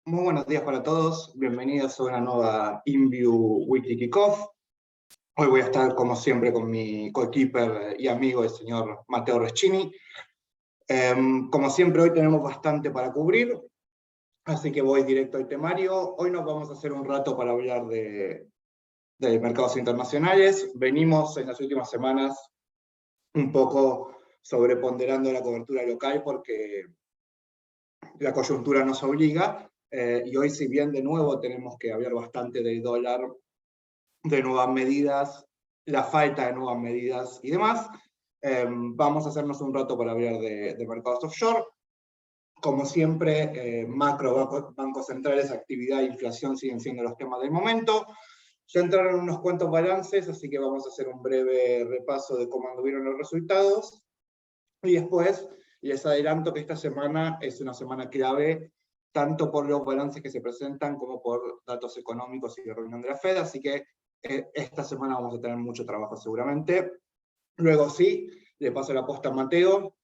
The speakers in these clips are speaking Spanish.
Muy buenos días para todos, bienvenidos a una nueva InView Weekly Kickoff. Hoy voy a estar, como siempre, con mi coequiper y amigo, el señor Matteo Reschini. Como siempre, hoy tenemos bastante para cubrir, así que voy directo al temario. Hoy nos vamos a hacer un rato para hablar de mercados internacionales. Venimos en las últimas semanas un poco sobreponderando la cobertura local porque la coyuntura nos obliga. Y hoy, si bien de nuevo tenemos que hablar bastante del dólar, de nuevas medidas, la falta de nuevas medidas y demás, vamos a hacernos un rato para hablar de mercados offshore. Como siempre, macro, bancos centrales, actividad e inflación siguen siendo los temas del momento. Ya entraron unos cuantos balances, así que vamos a hacer un breve repaso de cómo anduvieron los resultados. Y después les adelanto que esta semana es una semana clave, tanto por los balances que se presentan como por datos económicos y de reunión de la Fed, así que esta semana vamos a tener mucho trabajo seguramente. Luego sí, le paso la posta a Mateo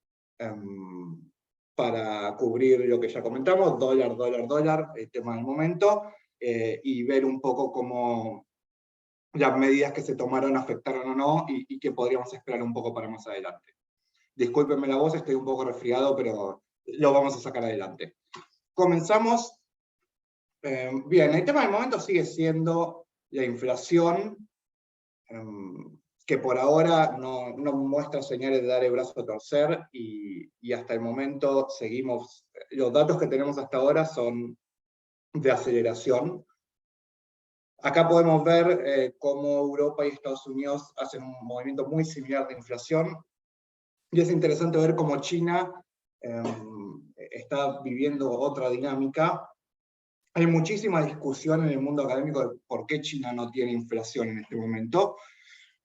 para cubrir lo que ya comentamos, dólar, el tema del momento, y ver un poco cómo las medidas que se tomaron afectaron o no, y qué podríamos esperar un poco para más adelante. Discúlpenme la voz, estoy un poco resfriado, pero lo vamos a sacar adelante. Comenzamos. Bien, el tema del momento sigue siendo la inflación, que por ahora no muestra señales de dar el brazo a torcer, y hasta el momento seguimos, los datos que tenemos hasta ahora son de aceleración. Acá podemos ver cómo Europa y Estados Unidos hacen un movimiento muy similar de inflación, y es interesante ver cómo China está viviendo otra dinámica. Hay muchísima discusión en el mundo académico de por qué China no tiene inflación en este momento.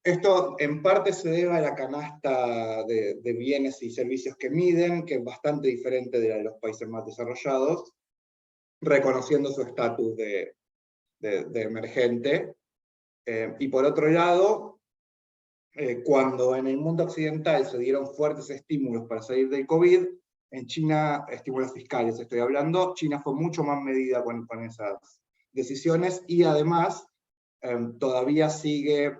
Esto en parte se debe a la canasta de bienes y servicios que miden, que es bastante diferente de la de los países más desarrollados, reconociendo su estatus de emergente. Y por otro lado, cuando en el mundo occidental se dieron fuertes estímulos para salir del COVID, en China, estímulos fiscales estoy hablando, China fue mucho más medida con esas decisiones, y además todavía sigue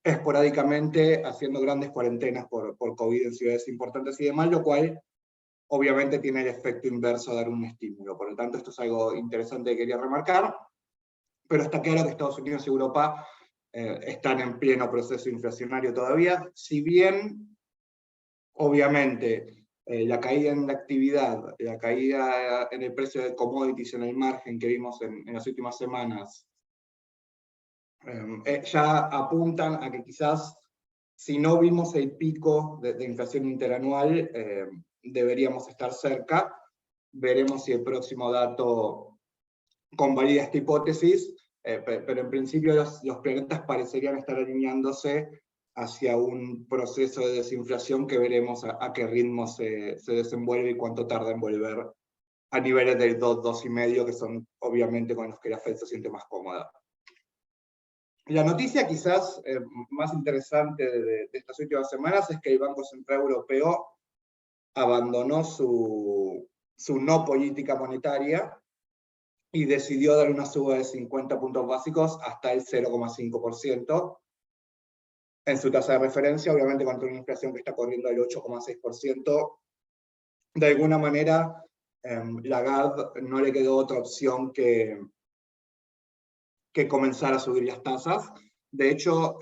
esporádicamente haciendo grandes cuarentenas por COVID en ciudades importantes y demás, lo cual obviamente tiene el efecto inverso de dar un estímulo. Por lo tanto, esto es algo interesante que quería remarcar, pero está claro que Estados Unidos y Europa están en pleno proceso inflacionario todavía, si bien, obviamente, la caída en la actividad, la caída en el precio de commodities, en el margen que vimos en las últimas semanas, ya apuntan a que quizás, si no vimos el pico de inflación interanual, deberíamos estar cerca. Veremos si el próximo dato convalida esta hipótesis, pero en principio los planetas parecerían estar alineándose hacia un proceso de desinflación que veremos a qué ritmo se desenvuelve y cuánto tarda en volver a niveles del 2, 2,5, que son obviamente con los que la Fed se siente más cómoda. La noticia quizás más interesante de estas últimas semanas es que el Banco Central Europeo abandonó su no política monetaria y decidió dar una suba de 50 puntos básicos hasta el 0,5% en su tasa de referencia, obviamente contra una inflación que está corriendo al 8,6%. De alguna manera, Lagarde no le quedó otra opción que comenzar a subir las tasas. De hecho,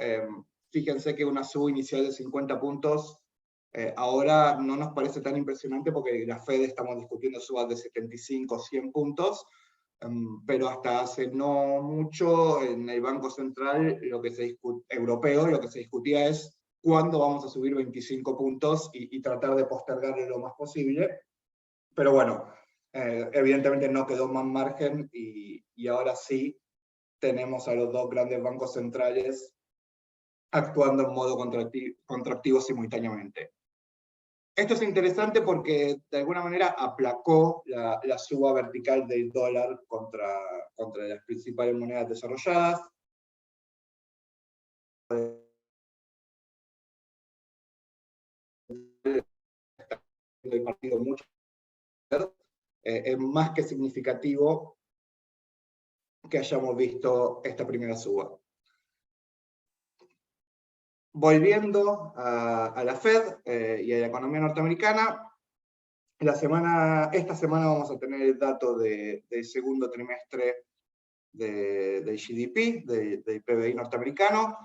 fíjense que una suba inicial de 50 puntos ahora no nos parece tan impresionante, porque la Fed estamos discutiendo subas de 75, 100 puntos, pero hasta hace no mucho en el Banco Central europeo lo que se discutía es cuándo vamos a subir 25 puntos y tratar de postergarlo lo más posible. Pero bueno, evidentemente no quedó más margen, y ahora sí tenemos a los dos grandes bancos centrales actuando en modo contractivo simultáneamente. Esto es interesante porque de alguna manera aplacó la suba vertical del dólar contra las principales monedas desarrolladas. El partido mucho, es más que significativo que hayamos visto esta primera suba. Volviendo a la Fed y a la economía norteamericana, esta semana vamos a tener el dato del segundo trimestre del GDP, del PBI norteamericano.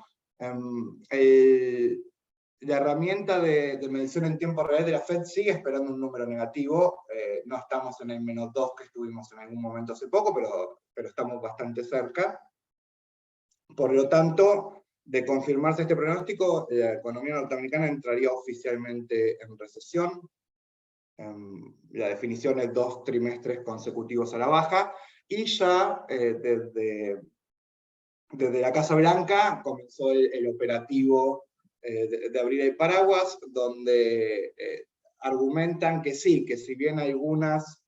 La herramienta de medición en tiempo real de la Fed sigue esperando un número negativo. No estamos en el -2 que estuvimos en algún momento hace poco, pero estamos bastante cerca. Por lo tanto, de confirmarse este pronóstico, la economía norteamericana entraría oficialmente en recesión. La definición es 2 trimestres consecutivos a la baja, y ya desde la Casa Blanca comenzó el operativo de abrir el paraguas, donde argumentan que sí, que si bien algunos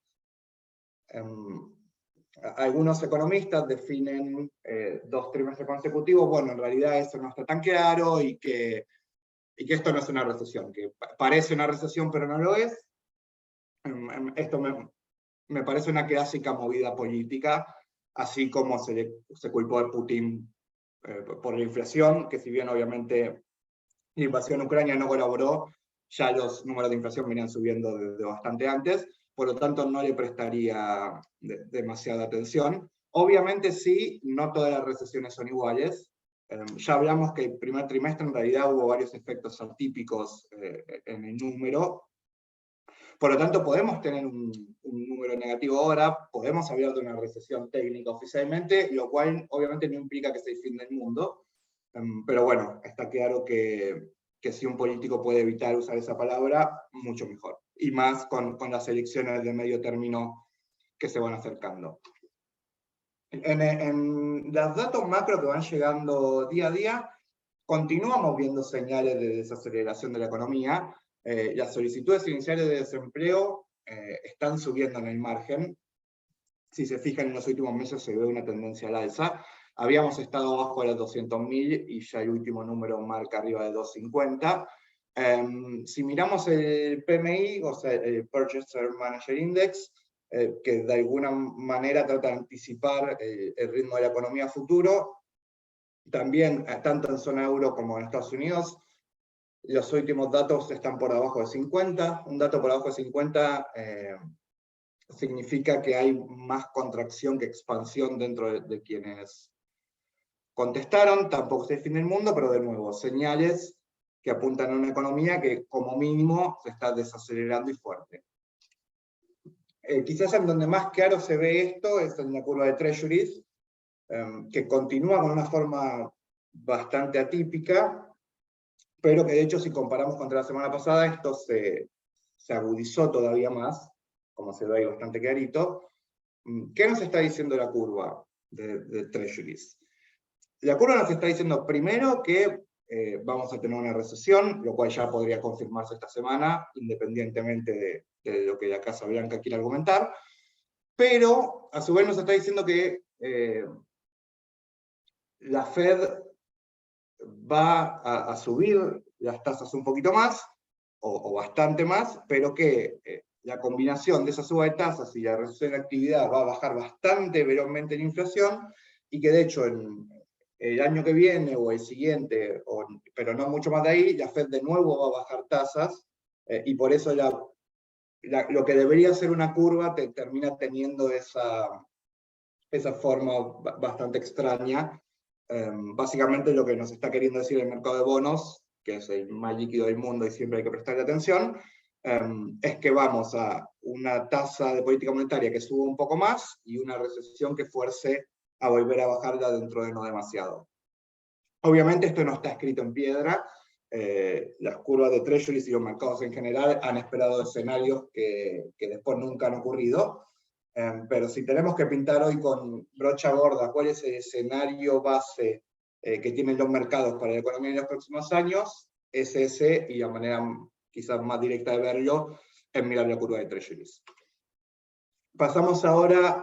economistas definen 2 trimestres consecutivos, bueno, en realidad eso no está tan claro, y que esto no es una recesión, que parece una recesión pero no lo es. Esto me parece una clásica movida política, así como se culpó a Putin por la inflación, que si bien obviamente la invasión a Ucrania no colaboró, ya los números de inflación venían subiendo desde bastante antes, por lo tanto no le prestaría demasiada atención. Obviamente sí, no todas las recesiones son iguales. Ya hablamos que el primer trimestre en realidad hubo varios efectos atípicos en el número. Por lo tanto, podemos tener un número negativo ahora, podemos hablar de una recesión técnica oficialmente, lo cual obviamente no implica que sea el fin del mundo. Pero bueno, está claro que si un político puede evitar usar esa palabra, mucho mejor. Y más con las elecciones de medio término que se van acercando. En los datos macro que van llegando día a día, continuamos viendo señales de desaceleración de la economía. Las solicitudes iniciales de desempleo están subiendo en el margen. Si se fijan, en los últimos meses se ve una tendencia al alza. Habíamos estado abajo de los 200.000 y ya el último número marca arriba de 250. Si miramos el PMI, o sea, el Purchaser Manager Index, que de alguna manera trata de anticipar el ritmo de la economía futuro, también tanto en zona euro como en Estados Unidos, los últimos datos están por abajo de 50. Un dato por abajo de 50 significa que hay más contracción que expansión dentro de quienes contestaron. Tampoco es el fin del mundo, pero de nuevo, señales que apuntan a una economía que como mínimo se está desacelerando y fuerte. Quizás en donde más claro se ve esto es en la curva de Treasuries, que continúa con una forma bastante atípica, pero que de hecho si comparamos contra la semana pasada, esto se agudizó todavía más, como se ve ahí bastante clarito. ¿Qué nos está diciendo la curva de Treasuries? La curva nos está diciendo primero que vamos a tener una recesión, lo cual ya podría confirmarse esta semana, independientemente de lo que la Casa Blanca quiera argumentar, pero a su vez nos está diciendo que la Fed va a subir las tasas un poquito más, o bastante más, pero que la combinación de esa suba de tasas y la recesión de actividad va a bajar bastante velozmente la inflación, y que de hecho en el año que viene o el siguiente, pero no mucho más de ahí, la Fed de nuevo va a bajar tasas, y por eso lo que debería ser una curva termina teniendo esa forma bastante extraña. Básicamente lo que nos está queriendo decir el mercado de bonos, que es el más líquido del mundo y siempre hay que prestarle atención, es que vamos a una tasa de política monetaria que suba un poco más y una recesión que fuerce a volver a bajarla dentro de no demasiado. Obviamente esto no está escrito en piedra. Las curvas de Treasuries y los mercados en general han esperado escenarios que después nunca han ocurrido. Pero si tenemos que pintar hoy con brocha gorda cuál es el escenario base que tienen los mercados para la economía en los próximos años, es ese, y la manera quizás más directa de verlo es mirar la curva de Treasuries. Pasamos ahora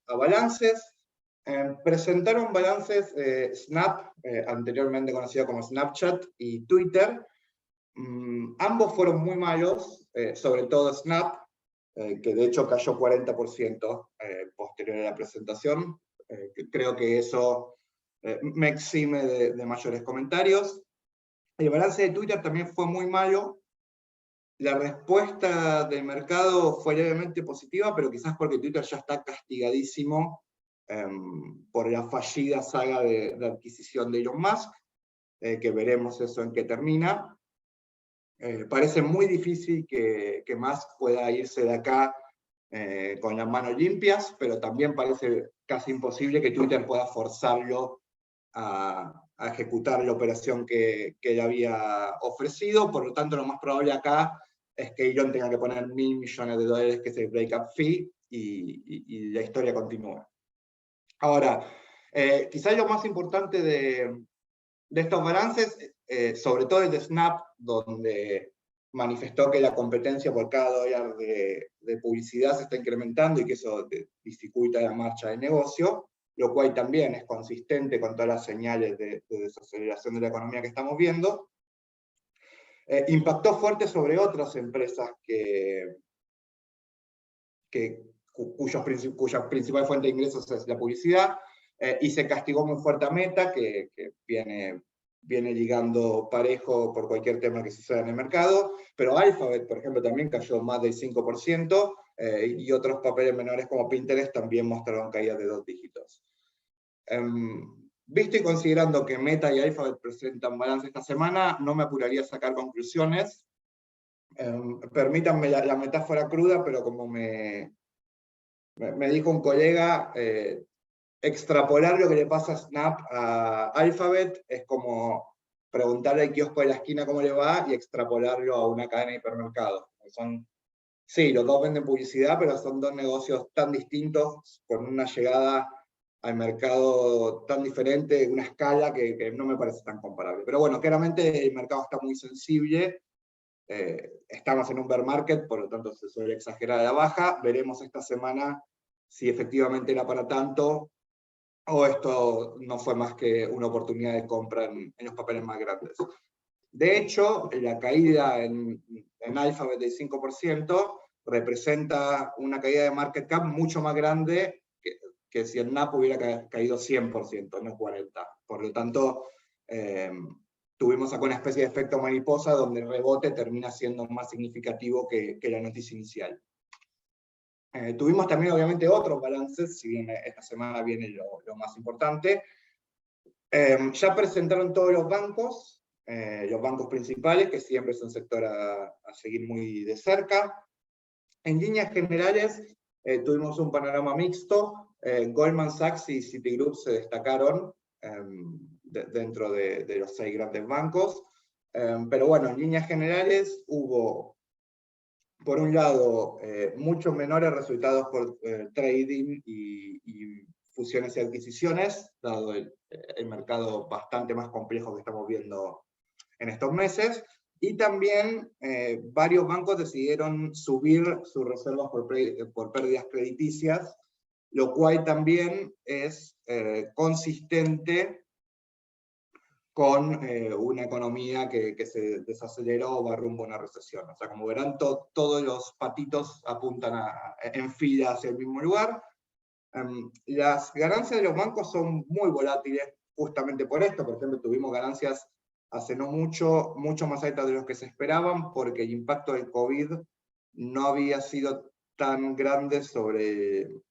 a balances. Presentaron balances Snap, anteriormente conocido como Snapchat, y Twitter. Ambos fueron muy malos, sobre todo Snap. que de hecho cayó 40% posterior a la presentación. Creo que eso me exime de mayores comentarios. El balance de Twitter también fue muy malo. La respuesta del mercado fue levemente positiva, pero quizás porque Twitter ya está castigadísimo por la fallida saga de adquisición de Elon Musk, que veremos eso en qué termina. Parece muy difícil que Musk pueda irse de acá con las manos limpias, pero también parece casi imposible que Twitter pueda forzarlo a ejecutar la operación que él había ofrecido. Por lo tanto, lo más probable acá es que Elon tenga que poner $1.000 millones, que es el breakup fee, y la historia continúe. Ahora, quizás lo más importante de estos balances, sobre todo el de Snap, donde manifestó que la competencia por cada dólar de publicidad se está incrementando y que eso dificulta la marcha del negocio, lo cual también es consistente con todas las señales de desaceleración de la economía que estamos viendo. Impactó fuerte sobre otras empresas cuya principal fuente de ingresos es la publicidad, y se castigó muy fuerte a Meta, que viene ligando parejo por cualquier tema que suceda en el mercado, pero Alphabet, por ejemplo, también cayó más del 5%, y otros papeles menores como Pinterest también mostraron caídas de 2 dígitos. Visto y considerando que Meta y Alphabet presentan balance esta semana, no me apuraría a sacar conclusiones. Permítanme la metáfora cruda, pero como me dijo un colega, extrapolar lo que le pasa a Snap a Alphabet es como preguntarle al kiosco de la esquina cómo le va y extrapolarlo a una cadena de hipermercados. Sí, los dos venden publicidad, pero son dos negocios tan distintos, con una llegada al mercado tan diferente, una escala que no me parece tan comparable. Pero bueno, claramente el mercado está muy sensible. Estamos en un bear market, por lo tanto se suele exagerar a la baja. Veremos esta semana si efectivamente era para tanto, o esto no fue más que una oportunidad de compra en los papeles más grandes. De hecho, la caída en Alphabet del 5% representa una caída de market cap mucho más grande que si el NAP hubiera caído 100%, no 40%. Por lo tanto, tuvimos acá una especie de efecto mariposa donde el rebote termina siendo más significativo que la noticia inicial. Tuvimos también, obviamente, otros balances, si bien esta semana viene lo más importante. Ya presentaron todos los bancos principales, que siempre es un sector a seguir muy de cerca. En líneas generales, tuvimos un panorama mixto. Goldman Sachs y Citigroup se destacaron dentro de los 6 grandes bancos. Pero bueno, en líneas generales hubo, por un lado, muchos menores resultados por trading y fusiones y adquisiciones, dado el mercado bastante más complejo que estamos viendo en estos meses, y también varios bancos decidieron subir sus reservas por pérdidas crediticias, lo cual también es consistente con una economía que se desaceleró o va rumbo a una recesión. O sea, como verán, todos los patitos apuntan en fila hacia el mismo lugar. Las ganancias de los bancos son muy volátiles justamente por esto. Por ejemplo, tuvimos ganancias hace no mucho más altas de los que se esperaban, porque el impacto del COVID no había sido tan grande sobre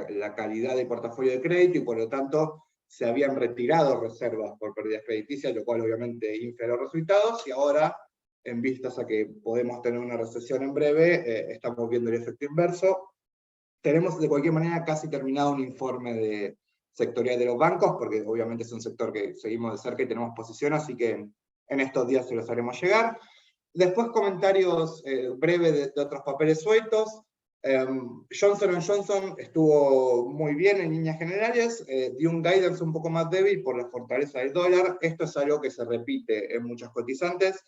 la calidad del portafolio de crédito, y por lo tanto se habían retirado reservas por pérdidas crediticias, lo cual obviamente infla los resultados, y ahora, en vistas a que podemos tener una recesión en breve, estamos viendo el efecto inverso. Tenemos de cualquier manera casi terminado un informe sectorial de los bancos, porque obviamente es un sector que seguimos de cerca y tenemos posición, así que en estos días se los haremos llegar. Después comentarios breves de otros papeles sueltos. Johnson & Johnson estuvo muy bien en líneas generales, dio un guidance un poco más débil por la fortaleza del dólar. Esto es algo que se repite en muchos cotizantes.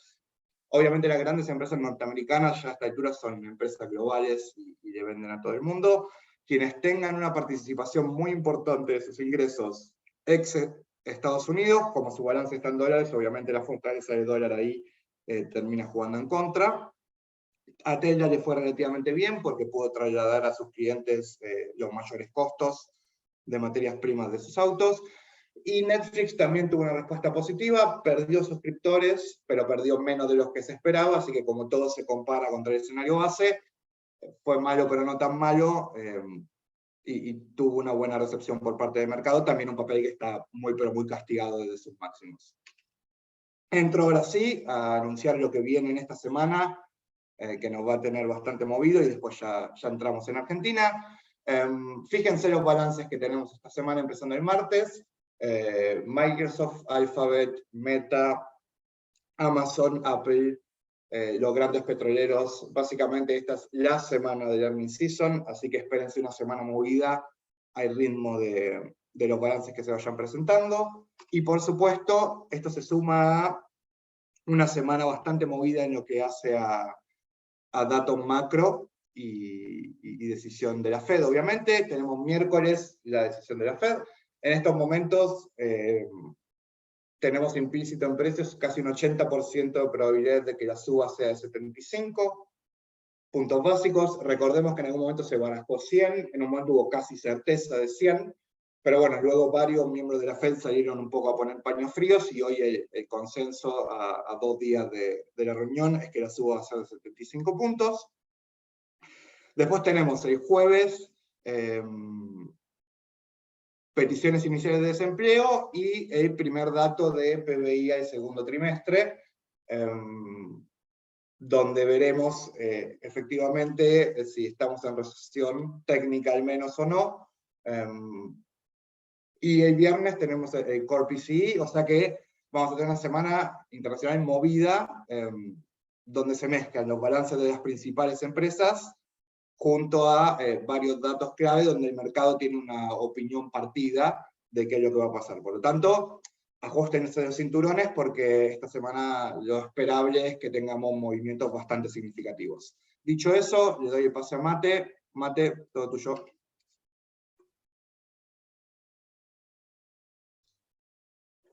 Obviamente las grandes empresas norteamericanas ya a esta altura son empresas globales y le venden a todo el mundo. Quienes tengan una participación muy importante de sus ingresos ex Estados Unidos, como su balance está en dólares, obviamente la fortaleza del dólar ahí termina jugando en contra. A Tesla le fue relativamente bien porque pudo trasladar a sus clientes los mayores costos de materias primas de sus autos. Y Netflix también tuvo una respuesta positiva, perdió suscriptores, pero perdió menos de los que se esperaba, así que como todo se compara contra el escenario base, fue malo pero no tan malo, y tuvo una buena recepción por parte del mercado, también un papel que está muy pero muy castigado desde sus máximos. Entro ahora sí a anunciar lo que viene en esta semana, que nos va a tener bastante movido, y después ya entramos en Argentina. Fíjense los balances que tenemos esta semana empezando el martes. Microsoft, Alphabet, Meta, Amazon, Apple, los grandes petroleros. Básicamente esta es la semana del earnings season, así que espérense una semana movida al ritmo de los balances que se vayan presentando. Y por supuesto, esto se suma a una semana bastante movida en lo que hace a datos macro y decisión de la Fed. Obviamente, tenemos miércoles la decisión de la Fed. En estos momentos tenemos implícito en precios casi un 80% de probabilidad de que la suba sea de 75 puntos básicos. Recordemos que en algún momento se barajó 100, en un momento hubo casi certeza de 100, pero bueno, luego varios miembros de la Fed salieron un poco a poner paños fríos, y hoy el consenso a 2 días de la reunión es que la suba va a ser de 75 puntos. Después tenemos el jueves peticiones iniciales de desempleo y el primer dato de PBI al segundo trimestre, donde veremos efectivamente si estamos en recesión técnica al menos o no. Y el viernes tenemos el Core PCE, o sea que vamos a tener una semana internacional movida, donde se mezclan los balances de las principales empresas junto a varios datos clave donde el mercado tiene una opinión partida de qué es lo que va a pasar. Por lo tanto, ajustense los cinturones porque esta semana lo esperable es que tengamos movimientos bastante significativos. Dicho eso, le doy el pase a Mate. Mate, todo tuyo.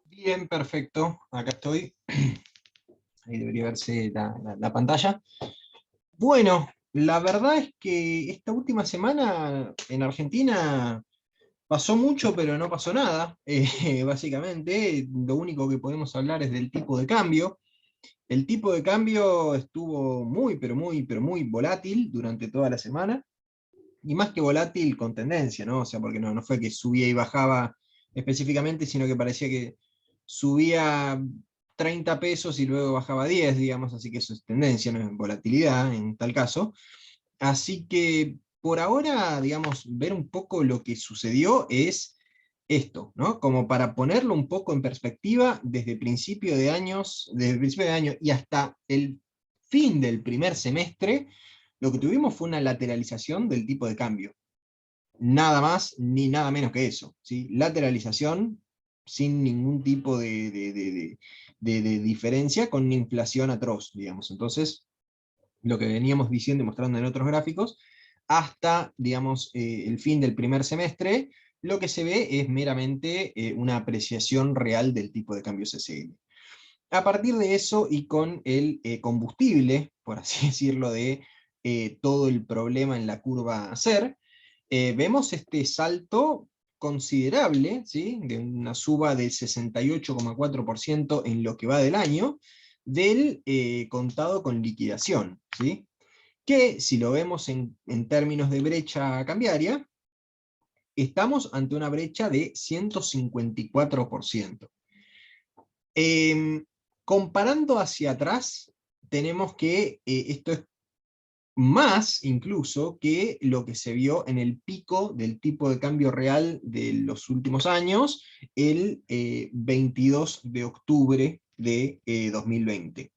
Bien, perfecto. Acá estoy. Ahí debería verse la pantalla. Bueno, la verdad es que esta última semana en Argentina pasó mucho, pero no pasó nada. Básicamente, lo único que podemos hablar es del tipo de cambio. El tipo de cambio estuvo muy, pero muy volátil durante toda la semana. Y más que volátil, con tendencia, ¿no? O sea, porque no fue que subía y bajaba específicamente, sino que parecía que subía 30 pesos y luego bajaba 10, digamos, así que eso es tendencia, no es volatilidad en tal caso. Así que por ahora, digamos, ver un poco lo que sucedió es esto, ¿no? Como para ponerlo un poco en perspectiva, desde principio de año y hasta el fin del primer semestre, lo que tuvimos fue una lateralización del tipo de cambio. Nada más ni nada menos que eso, ¿sí? Lateralización sin ningún tipo de diferencia, con una inflación atroz, digamos. Entonces, lo que veníamos diciendo y mostrando en otros gráficos, hasta, digamos, el fin del primer semestre, lo que se ve es meramente una apreciación real del tipo de cambio CCL. A partir de eso, y con el combustible, por así decirlo, de todo el problema en la curva a hacer, vemos este salto considerable, ¿sí? De una suba del 68,4% en lo que va del año, del contado con liquidación, ¿sí? Que si lo vemos en términos de brecha cambiaria, estamos ante una brecha de 154%. Comparando hacia atrás, tenemos que esto es más incluso que lo que se vio en el pico del tipo de cambio real de los últimos años, el 22 de octubre de 2020.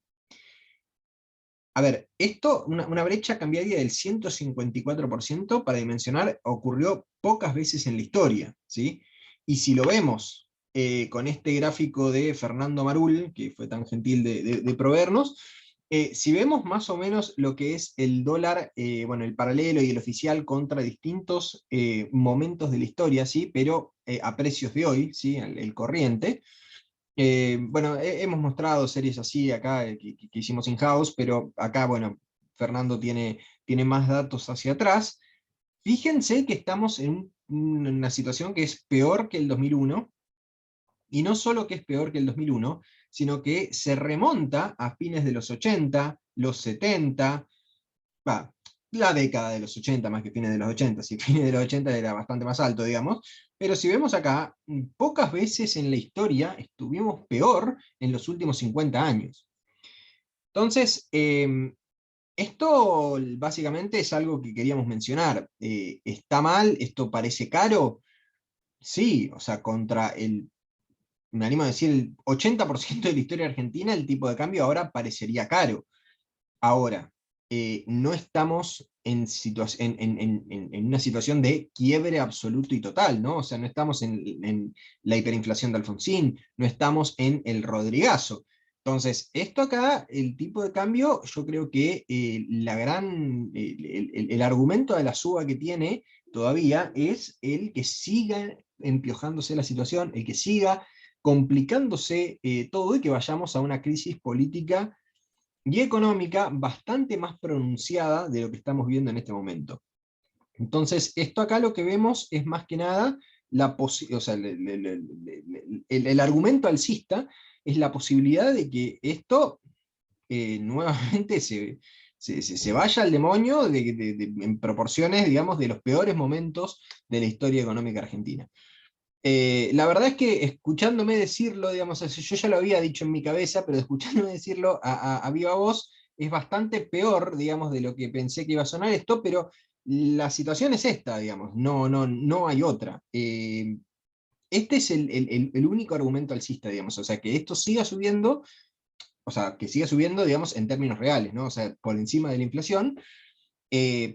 A ver, esto, una brecha cambiaria del 154%, para dimensionar, ocurrió pocas veces en la historia, ¿sí? Y si lo vemos con este gráfico de Fernando Marul, que fue tan gentil de proveernos, si vemos más o menos lo que es el dólar, bueno, el paralelo y el oficial contra distintos momentos de la historia, ¿sí? Pero a precios de hoy, ¿sí? El corriente. Bueno, hemos mostrado series así acá que hicimos in-house, pero acá, bueno, Fernando tiene más datos hacia atrás, fíjense que estamos en una situación que es peor que el 2001, y no solo que es peor que el 2001, sino que se remonta a fines de los 80, los 70, va, la década de los 80 más que fines de los 80, si fines de los 80 era bastante más alto, digamos, pero si vemos acá, pocas veces en la historia estuvimos peor en los últimos 50 años. Entonces, esto básicamente es algo que queríamos mencionar. ¿Está mal? ¿Esto parece caro? Sí, o sea, contra me animo a decir, el 80% de la historia argentina, el tipo de cambio ahora parecería caro. Ahora, no estamos en una situación de quiebre absoluto y total, ¿no? O sea, no estamos en la hiperinflación de Alfonsín, no estamos en el Rodrigazo. Entonces, esto acá, el tipo de cambio, yo creo que el argumento de la suba que tiene todavía es el que siga empiojándose la situación, el que siga complicándose todo y que vayamos a una crisis política y económica bastante más pronunciada de lo que estamos viendo en este momento. Entonces, esto acá lo que vemos es más que nada, o sea, el argumento alcista es la posibilidad de que esto nuevamente se vaya al demonio en proporciones, digamos, de los peores momentos de la historia económica argentina. La verdad es que escuchándome decirlo, digamos, yo ya lo había dicho en mi cabeza, pero escuchándome decirlo a viva voz, es bastante peor, digamos, de lo que pensé que iba a sonar esto, pero la situación es esta, digamos, no hay otra. Este es el único argumento alcista, digamos, o sea, que esto siga subiendo, o sea, que siga subiendo, digamos, en términos reales, ¿no? O sea, por encima de la inflación,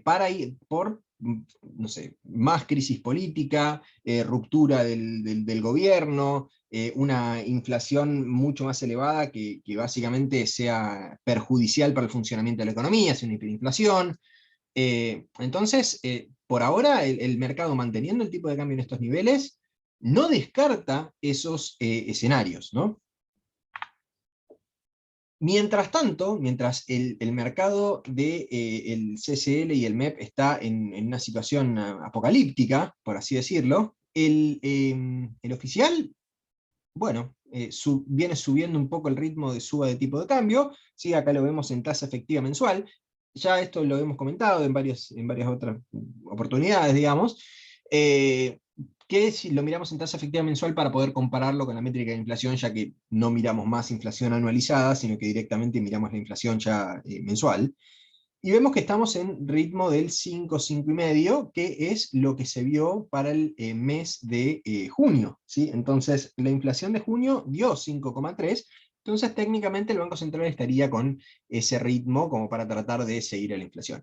para ir por, no sé, más crisis política, ruptura del gobierno, una inflación mucho más elevada que básicamente sea perjudicial para el funcionamiento de la economía, sea una hiperinflación. Entonces, por ahora, el mercado manteniendo el tipo de cambio en estos niveles, no descarta esos escenarios, ¿no? Mientras tanto, mientras el mercado del CCL y el MEP está en una situación apocalíptica, por así decirlo, el oficial, bueno, viene subiendo un poco el ritmo de suba de tipo de cambio, ¿sí? Acá lo vemos en tasa efectiva mensual, ya esto lo hemos comentado en varias otras oportunidades, digamos, que si lo miramos en tasa efectiva mensual para poder compararlo con la métrica de inflación, ya que no miramos más inflación anualizada, sino que directamente miramos la inflación ya mensual, y vemos que estamos en ritmo del 5, 5,5, que es lo que se vio para el mes de junio, ¿sí? Entonces, la inflación de junio dio 5,3, entonces técnicamente el Banco Central estaría con ese ritmo como para tratar de seguir a la inflación.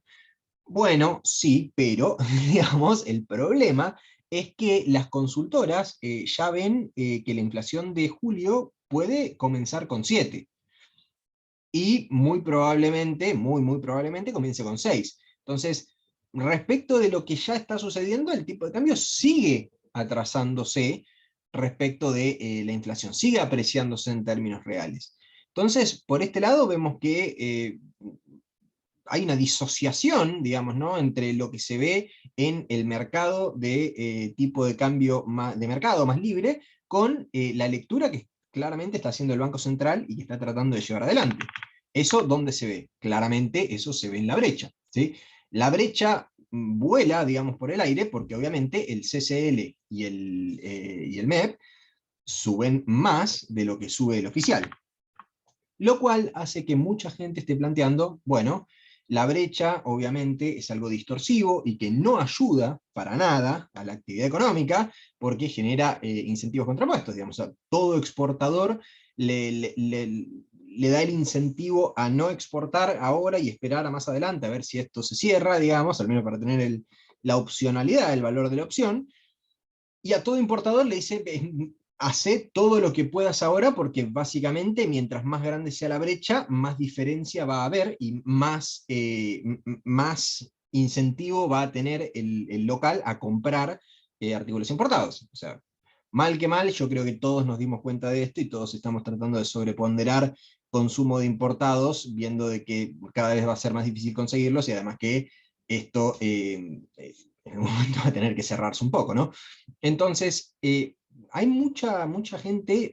Bueno, sí, pero, digamos, el problema es que las consultoras ya ven que la inflación de julio puede comenzar con 7, y muy probablemente, muy probablemente comience con 6. Entonces, respecto de lo que ya está sucediendo, el tipo de cambio sigue atrasándose respecto de la inflación, sigue apreciándose en términos reales. Entonces, por este lado vemos que hay una disociación, digamos, ¿no?, entre lo que se ve en el mercado de tipo de cambio de mercado más libre, con la lectura que claramente está haciendo el Banco Central y que está tratando de llevar adelante. ¿Eso dónde se ve? Claramente eso se ve en la brecha, ¿sí? La brecha vuela, digamos, por el aire, porque obviamente el CCL y el MEP suben más de lo que sube el oficial. Lo cual hace que mucha gente esté planteando, bueno, la brecha obviamente es algo distorsivo y que no ayuda para nada a la actividad económica porque genera incentivos contrapuestos, digamos, a todo exportador le da el incentivo a no exportar ahora y esperar a más adelante a ver si esto se cierra, digamos, al menos para tener la opcionalidad, el valor de la opción, y a todo importador le dice, hace todo lo que puedas ahora, porque básicamente mientras más grande sea la brecha, más diferencia va a haber y más incentivo va a tener el local a comprar artículos importados. O sea, mal que mal, yo creo que todos nos dimos cuenta de esto y todos estamos tratando de sobreponderar consumo de importados, viendo de que cada vez va a ser más difícil conseguirlos, y además que esto en un momento va a tener que cerrarse un poco, ¿no? Entonces, hay mucha gente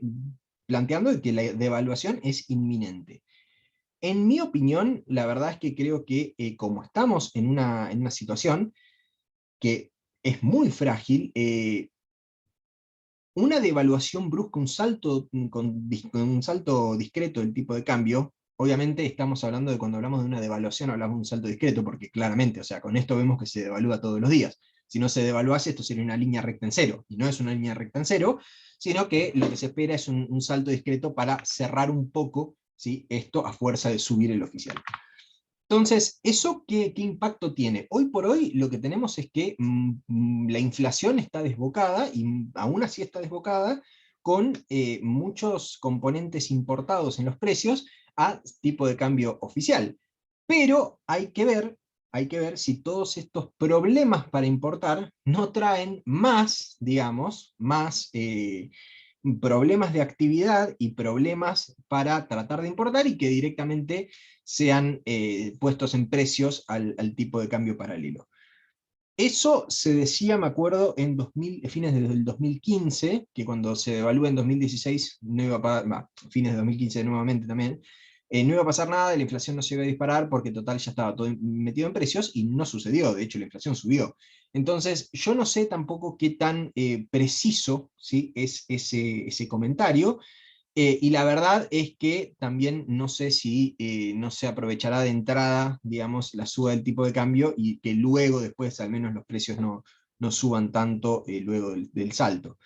planteando que la devaluación es inminente. En mi opinión, la verdad es que creo que como estamos en una situación que es muy frágil, una devaluación brusca, un salto, con un salto discreto del tipo de cambio, obviamente estamos hablando de cuando hablamos de una devaluación, hablamos de un salto discreto, porque claramente, o sea, con esto vemos que se devalúa todos los días. Si no se devaluase, esto sería una línea recta en cero, y no es una línea recta en cero, sino que lo que se espera es un salto discreto para cerrar un poco, ¿sí?, esto a fuerza de subir el oficial. Entonces, ¿eso qué impacto tiene? Hoy por hoy lo que tenemos es que la inflación está desbocada, y aún así está desbocada, con muchos componentes importados en los precios a tipo de cambio oficial. Pero hay que ver si todos estos problemas para importar no traen más, digamos, más problemas de actividad y problemas para tratar de importar, y que directamente sean puestos en precios al tipo de cambio paralelo. Eso se decía, me acuerdo, en fines del 2015, que cuando se devalúa en 2016, no iba a pagar, fines de 2015 nuevamente también, no iba a pasar nada, y la inflación no se iba a disparar, porque total ya estaba todo metido en precios, y no sucedió, de hecho la inflación subió. Entonces, yo no sé tampoco qué tan preciso, ¿sí?, es ese comentario, y la verdad es que también no sé si no se aprovechará de entrada, digamos, la suba del tipo de cambio, y que luego después al menos los precios no suban tanto luego del salto.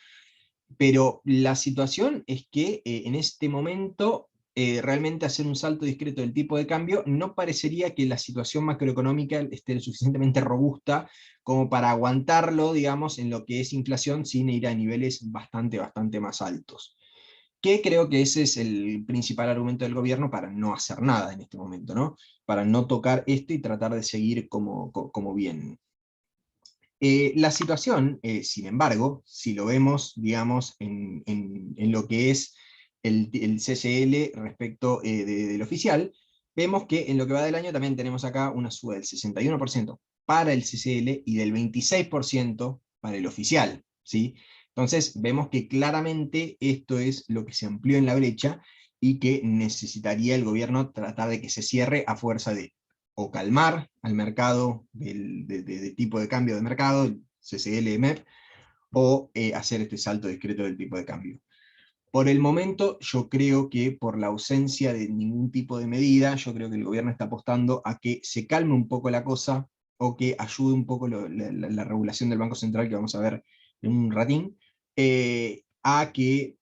Pero la situación es que en este momento realmente hacer un salto discreto del tipo de cambio no parecería que la situación macroeconómica esté lo suficientemente robusta como para aguantarlo, digamos, en lo que es inflación, sin ir a niveles bastante más altos, que creo que ese es el principal argumento del gobierno para no hacer nada en este momento, ¿no? Para no tocar esto y tratar de seguir como bien. La situación, sin embargo, si lo vemos, digamos, en lo que es el CCL respecto del oficial, vemos que en lo que va del año también tenemos acá una suba del 61% para el CCL y del 26% para el oficial, ¿sí? Entonces vemos que claramente esto es lo que se amplió en la brecha, y que necesitaría el gobierno tratar de que se cierre a fuerza de o calmar al mercado de tipo de cambio de mercado, el CCL, MEP, o hacer este salto discreto del tipo de cambio. Por el momento, yo creo que por la ausencia de ningún tipo de medida, yo creo que el gobierno está apostando a que se calme un poco la cosa, o que ayude un poco la regulación del Banco Central, que vamos a ver en un ratín, a que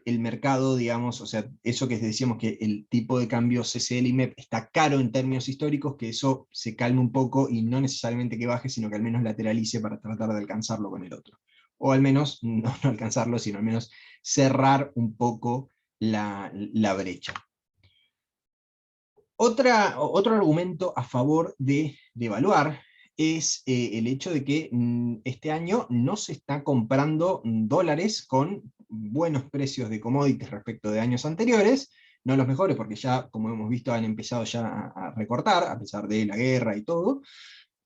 el mercado, digamos, o sea, eso que decíamos, que el tipo de cambio CCL y MEP está caro en términos históricos, que eso se calme un poco, y no necesariamente que baje, sino que al menos lateralice para tratar de alcanzarlo con el otro. O al menos, no alcanzarlo, sino al menos cerrar un poco la brecha. Otro argumento a favor de devaluar es el hecho de que este año no se está comprando dólares con buenos precios de commodities respecto de años anteriores, no los mejores, porque ya, como hemos visto, han empezado ya a recortar, a pesar de la guerra y todo.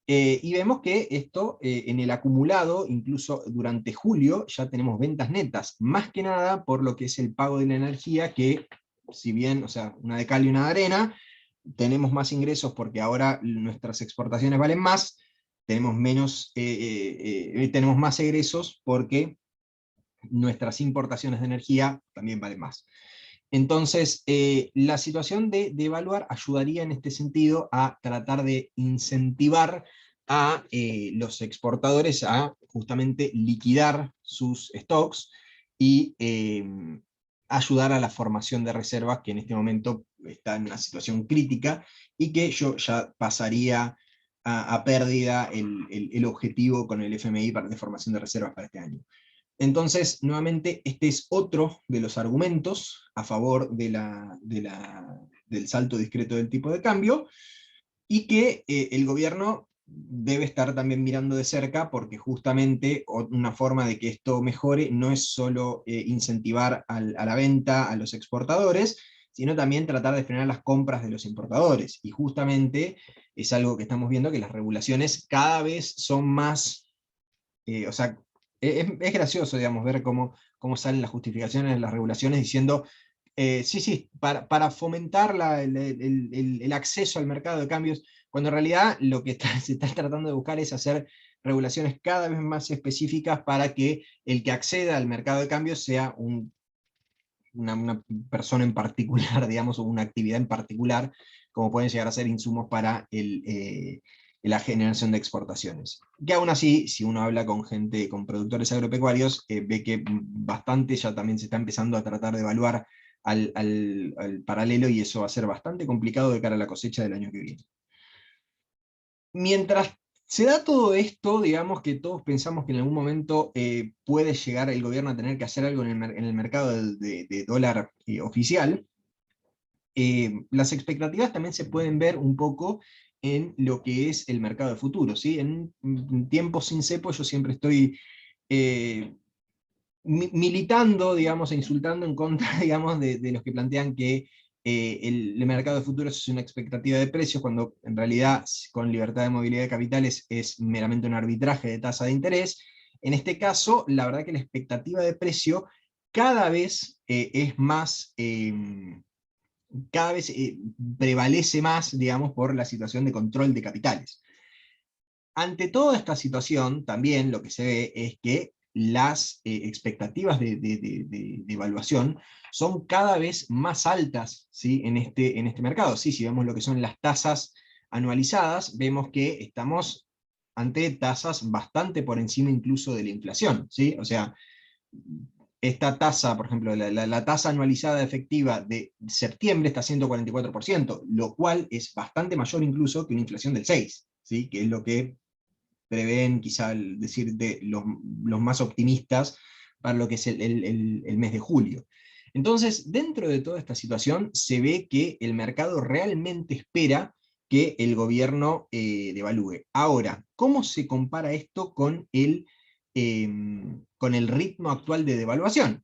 Y vemos que esto, en el acumulado, incluso durante julio, ya tenemos ventas netas, más que nada por lo que es el pago de la energía, que si bien, o sea, una de cal y una de arena, tenemos más ingresos porque ahora nuestras exportaciones valen más, tenemos más egresos porque nuestras importaciones de energía también valen más. Entonces, la situación de evaluar ayudaría en este sentido a tratar de incentivar a los exportadores a justamente liquidar sus stocks, y ayudar a la formación de reservas, que en este momento está en una situación crítica, y que yo ya pasaría a pérdida el objetivo con el FMI de formación de reservas para este año. Entonces, nuevamente, este es otro de los argumentos a favor del salto discreto del tipo de cambio, y que el gobierno debe estar también mirando de cerca, porque justamente una forma de que esto mejore no es solo incentivar a la venta a los exportadores, sino también tratar de frenar las compras de los importadores. Y justamente es algo que estamos viendo, que las regulaciones cada vez son más, o sea, es gracioso, digamos, ver cómo salen las justificaciones de las regulaciones diciendo, sí, sí, para fomentar el acceso al mercado de cambios, cuando en realidad lo que se está tratando de buscar es hacer regulaciones cada vez más específicas para que el que acceda al mercado de cambios sea una persona en particular, digamos, o una actividad en particular, como pueden llegar a ser insumos para la generación de exportaciones. Que aún así, si uno habla con gente, con productores agropecuarios, ve que bastante ya también se está empezando a tratar de evaluar al paralelo, y eso va a ser bastante complicado de cara a la cosecha del año que viene. Mientras se da todo esto, digamos que todos pensamos que en algún momento puede llegar el gobierno a tener que hacer algo en el mercado de dólar oficial. Las expectativas también se pueden ver un poco en lo que es el mercado de futuros, ¿sí? En tiempos sin cepo yo siempre estoy militando, digamos, e insultando en contra, digamos, de los que plantean que el mercado de futuros es una expectativa de precios, cuando en realidad con libertad de movilidad de capitales es meramente un arbitraje de tasa de interés. En este caso, la verdad que la expectativa de precio cada vez es más, cada vez prevalece más, digamos, por la situación de control de capitales. Ante toda esta situación, también lo que se ve es que las expectativas de evaluación son cada vez más altas, ¿sí? en este mercado. ¿Sí? Si vemos lo que son las tasas anualizadas, vemos que estamos ante tasas bastante por encima incluso de la inflación, ¿sí? O sea, esta tasa, por ejemplo, la tasa anualizada efectiva de septiembre está a 144%, lo cual es bastante mayor incluso que una inflación del 6%, ¿sí? Que es lo que prevén quizá decir de los más optimistas para lo que es el mes de julio. Entonces, dentro de toda esta situación, se ve que el mercado realmente espera que el gobierno devalúe. Ahora, ¿cómo se compara esto con el ritmo actual de devaluación?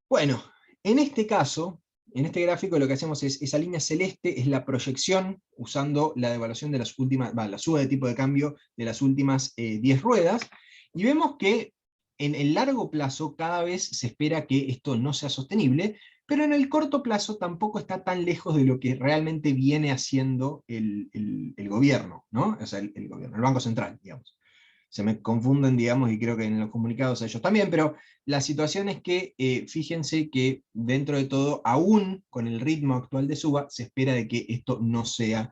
Bueno, en este caso, en este gráfico lo que hacemos es, esa línea celeste es la proyección usando la devaluación de las últimas, la suba de tipo de cambio de las últimas 10 ruedas, y vemos que en el largo plazo cada vez se espera que esto no sea sostenible, pero en el corto plazo tampoco está tan lejos de lo que realmente viene haciendo el gobierno, ¿no? O sea, el gobierno, el Banco Central, digamos. Se me confunden, digamos, y creo que en los comunicados a ellos también, pero la situación es que, fíjense que dentro de todo, aún con el ritmo actual de suba, se espera de que esto no sea,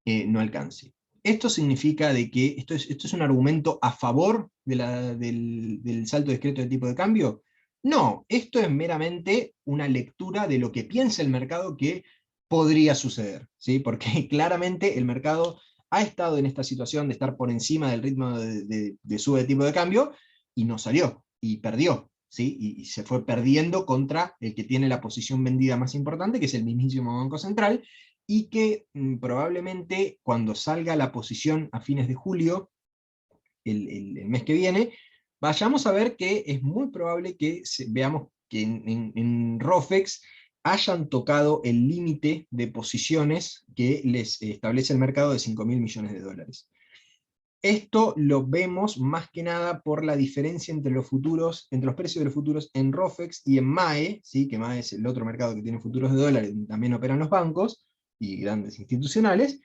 no alcance. Esto significa de que esto es un argumento a favor del salto discreto de tipo de cambio. No, esto es meramente una lectura de lo que piensa el mercado que podría suceder, ¿sí? Porque claramente el mercado ha estado en esta situación de estar por encima del ritmo de sube de tipo de cambio, y no salió, y perdió, ¿sí? Y se fue perdiendo contra el que tiene la posición vendida más importante, que es el mismísimo Banco Central, y que probablemente cuando salga la posición a fines de julio, el mes que viene, vayamos a ver que es muy probable que veamos que en ROFEX hayan tocado el límite de posiciones que les establece el mercado de 5.000 millones de dólares. Esto lo vemos más que nada por la diferencia entre los futuros, entre los precios de los futuros en ROFEX y en MAE, ¿sí? Que MAE es el otro mercado que tiene futuros de dólares, también operan los bancos y grandes institucionales,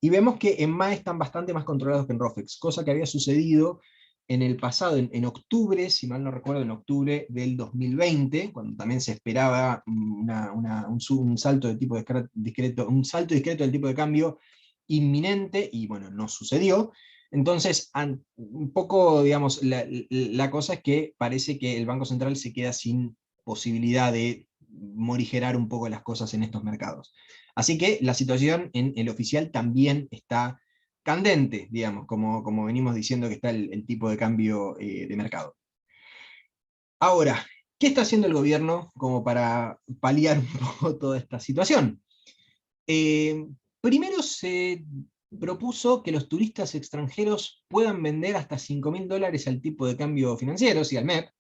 y vemos que en MAE están bastante más controlados que en ROFEX, cosa que había sucedido en el pasado, en octubre, si mal no recuerdo, en octubre del 2020, cuando también se esperaba un salto de tipo discreto, un salto discreto del tipo de cambio inminente, y bueno, no sucedió. Entonces, un poco, digamos, la cosa es que parece que el Banco Central se queda sin posibilidad de morigerar un poco las cosas en estos mercados. Así que la situación en el oficial también está candente, digamos, como venimos diciendo que está el tipo de cambio de mercado. Ahora, ¿qué está haciendo el gobierno como para paliar un poco toda esta situación? Primero se propuso que los turistas extranjeros puedan vender hasta $5.000 al tipo de cambio financiero, sí, al MEP,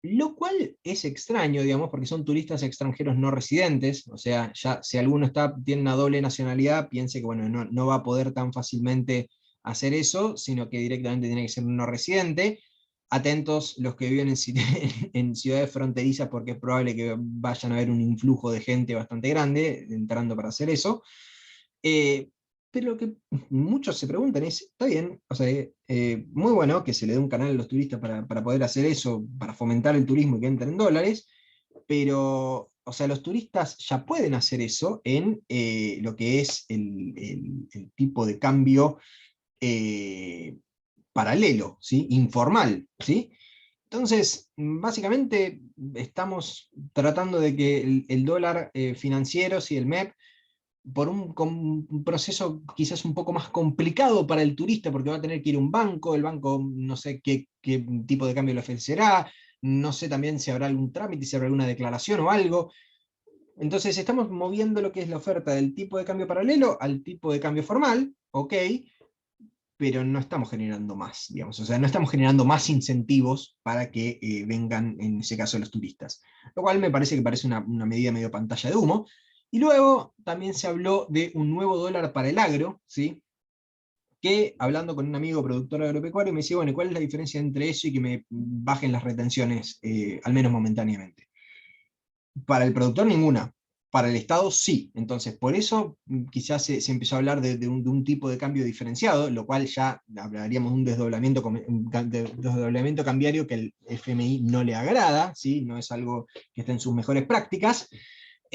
Lo cual es extraño, digamos, porque son turistas extranjeros no residentes, o sea, ya si alguno tiene una doble nacionalidad, piense que bueno, no va a poder tan fácilmente hacer eso, sino que directamente tiene que ser un no residente. Atentos los que viven en, en ciudades fronterizas, porque es probable que vayan a haber un influjo de gente bastante grande entrando para hacer eso. Eh, pero lo que muchos se preguntan es, está bien, o sea, muy bueno que se le dé un canal a los turistas para poder hacer eso, para fomentar el turismo y que entren dólares, pero, o sea, los turistas ya pueden hacer eso en lo que es el tipo de cambio eh, paralelo, ¿sí? Informal, ¿sí? Entonces, básicamente estamos tratando de que el dólar financiero, sí, el MEP, con un proceso quizás un poco más complicado para el turista, porque va a tener que ir a un banco, el banco no sé qué tipo de cambio le ofrecerá, no sé también si habrá algún trámite, si habrá alguna declaración o algo. Entonces estamos moviendo lo que es la oferta del tipo de cambio paralelo al tipo de cambio formal, ok, pero no estamos generando más, digamos, o sea, no estamos generando más incentivos para que vengan, en ese caso, los turistas. Lo cual me parece que parece una medida medio pantalla de humo. Y luego también se habló de un nuevo dólar para el agro, ¿sí? Que hablando con un amigo productor agropecuario me decía, bueno, ¿cuál es la diferencia entre eso y que me bajen las retenciones, al menos momentáneamente? Para el productor ninguna, para el Estado sí. Entonces, por eso quizás se empezó a hablar de un tipo de cambio diferenciado, lo cual ya hablaríamos de un desdoblamiento cambiario que el FMI no le agrada, ¿sí? No es algo que esté en sus mejores prácticas.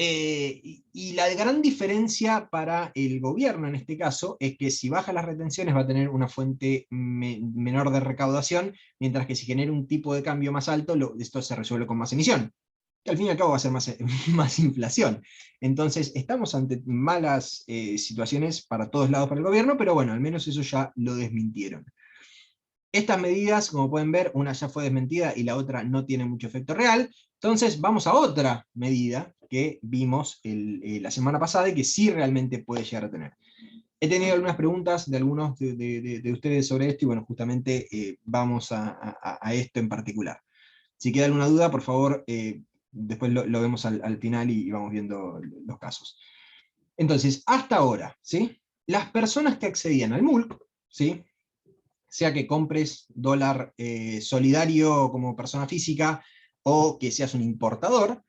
Y la gran diferencia para el gobierno en este caso es que si baja las retenciones va a tener una fuente menor de recaudación, mientras que si genera un tipo de cambio más alto, esto se resuelve con más emisión, que al fin y al cabo va a ser más, más inflación. Entonces, estamos ante malas situaciones para todos lados para el gobierno, pero bueno, al menos eso ya lo desmintieron. Estas medidas, como pueden ver, una ya fue desmentida y la otra no tiene mucho efecto real. Entonces, vamos a otra medida que vimos la semana pasada y que sí realmente puede llegar a tener. He tenido algunas preguntas de algunos de ustedes sobre esto y bueno, justamente vamos a esto en particular. Si queda alguna duda, por favor, después lo vemos al final y vamos viendo los casos. Entonces, hasta ahora, ¿sí? Las personas que accedían al MULC, ¿sí? Sea que compres dólar solidario como persona física o que seas un importador,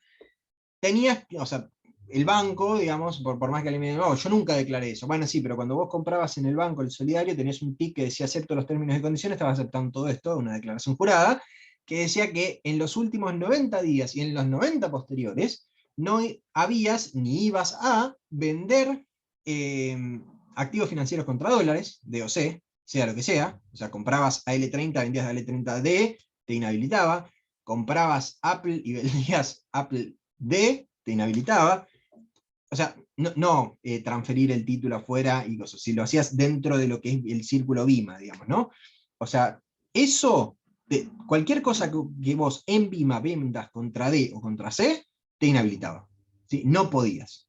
tenías, o sea, el banco, digamos, por más que alguien me diga, no, yo nunca declaré eso. Bueno, sí, pero cuando vos comprabas en el banco el solidario, tenías un tick que decía acepto los términos y condiciones, estabas aceptando todo esto, una declaración jurada, que decía que en los últimos 90 días y en los 90 posteriores, no habías ni ibas a vender eh, activos financieros contra dólares, DOC, sea lo que sea, o sea, comprabas AL30, vendías AL30D, te inhabilitaba, comprabas Apple y vendías Apple D, te inhabilitaba. O sea, no transferir el título afuera y cosas, si lo hacías dentro de lo que es el círculo BIMA, digamos, ¿no? O sea, eso, cualquier cosa que vos en BIMA vendas contra D o contra C, te inhabilitaba. ¿Sí? No podías.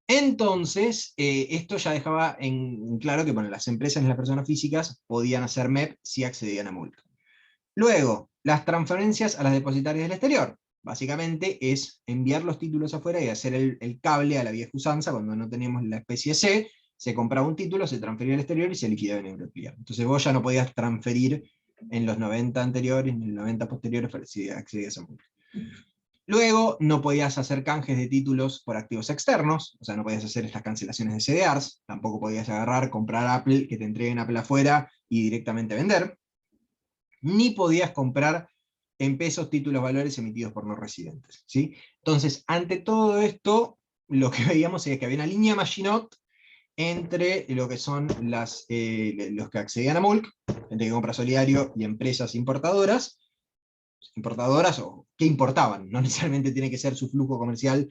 Entonces, esto ya dejaba en claro que bueno, las empresas y las personas físicas podían hacer MEP si accedían a multa. Luego, las transferencias a las depositarias del exterior. Básicamente es enviar los títulos afuera y hacer el cable a la vieja usanza, cuando no teníamos la especie C, se compraba un título, se transfería al exterior y se liquidaba en Euroclear. Entonces vos ya no podías transferir en los 90 anteriores ni en los 90 posteriores para si accedías a multa. Luego, no podías hacer canjes de títulos por activos externos, o sea, no podías hacer estas cancelaciones de CDRs, tampoco podías agarrar, comprar Apple, que te entreguen Apple afuera y directamente vender, ni podías comprar en pesos títulos valores emitidos por no residentes, ¿sí? Entonces, ante todo esto, lo que veíamos es que había una línea Maginot entre lo que son los que accedían a MULC, gente que compra solidario, y empresas importadoras o que importaban, no necesariamente tiene que ser su flujo comercial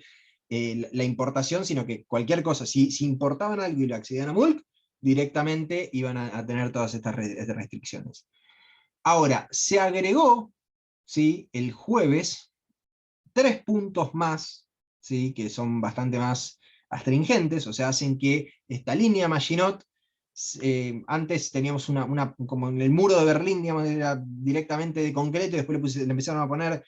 la importación, sino que cualquier cosa, si importaban algo y lo accedían a MULC, directamente iban a tener todas estas restricciones. Ahora, se agregó, ¿sí?, el jueves 3 puntos más, ¿sí?, que son bastante más astringentes, o sea, hacen que esta línea Maginot Antes teníamos como en el muro de Berlín, digamos, era directamente de concreto, y después le empezaron a poner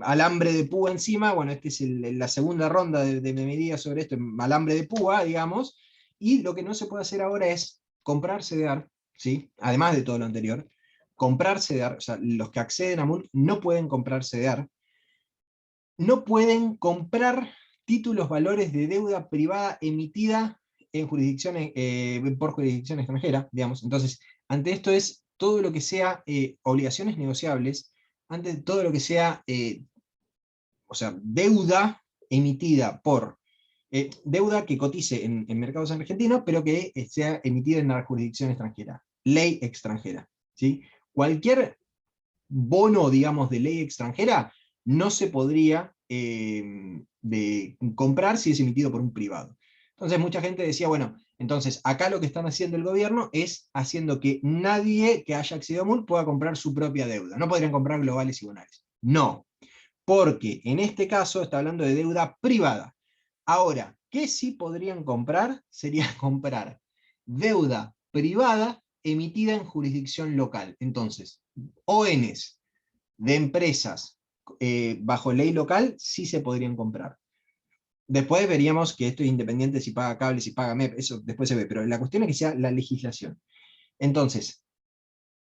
alambre de púa encima. Bueno, esta es la segunda ronda de medidas sobre esto, alambre de púa, digamos, y lo que no se puede hacer ahora es comprar CDR, ¿sí? Además de todo lo anterior, comprar CDR, o sea, los que acceden a MULC no pueden comprar CDR, no pueden comprar títulos valores de deuda privada emitida en jurisdicciones, por jurisdicción extranjera, digamos. Entonces, ante esto es todo lo que sea obligaciones negociables, ante todo lo que sea, o sea, deuda emitida por, deuda que cotice en mercados argentinos, pero que sea emitida en la jurisdicción extranjera, ley extranjera, ¿sí? Cualquier bono, digamos, de ley extranjera no se podría comprar si es emitido por un privado. Entonces mucha gente decía, bueno, entonces acá lo que están haciendo el gobierno es haciendo que nadie que haya accedido a MULC pueda comprar su propia deuda. No podrían comprar globales y bonares. No, porque en este caso está hablando de deuda privada. Ahora, ¿qué sí podrían comprar? Sería comprar deuda privada emitida en jurisdicción local. Entonces, ONs de empresas bajo ley local sí se podrían comprar. Después veríamos que esto es independiente si paga cable, si paga MEP, eso después se ve, pero la cuestión es que sea la legislación. Entonces,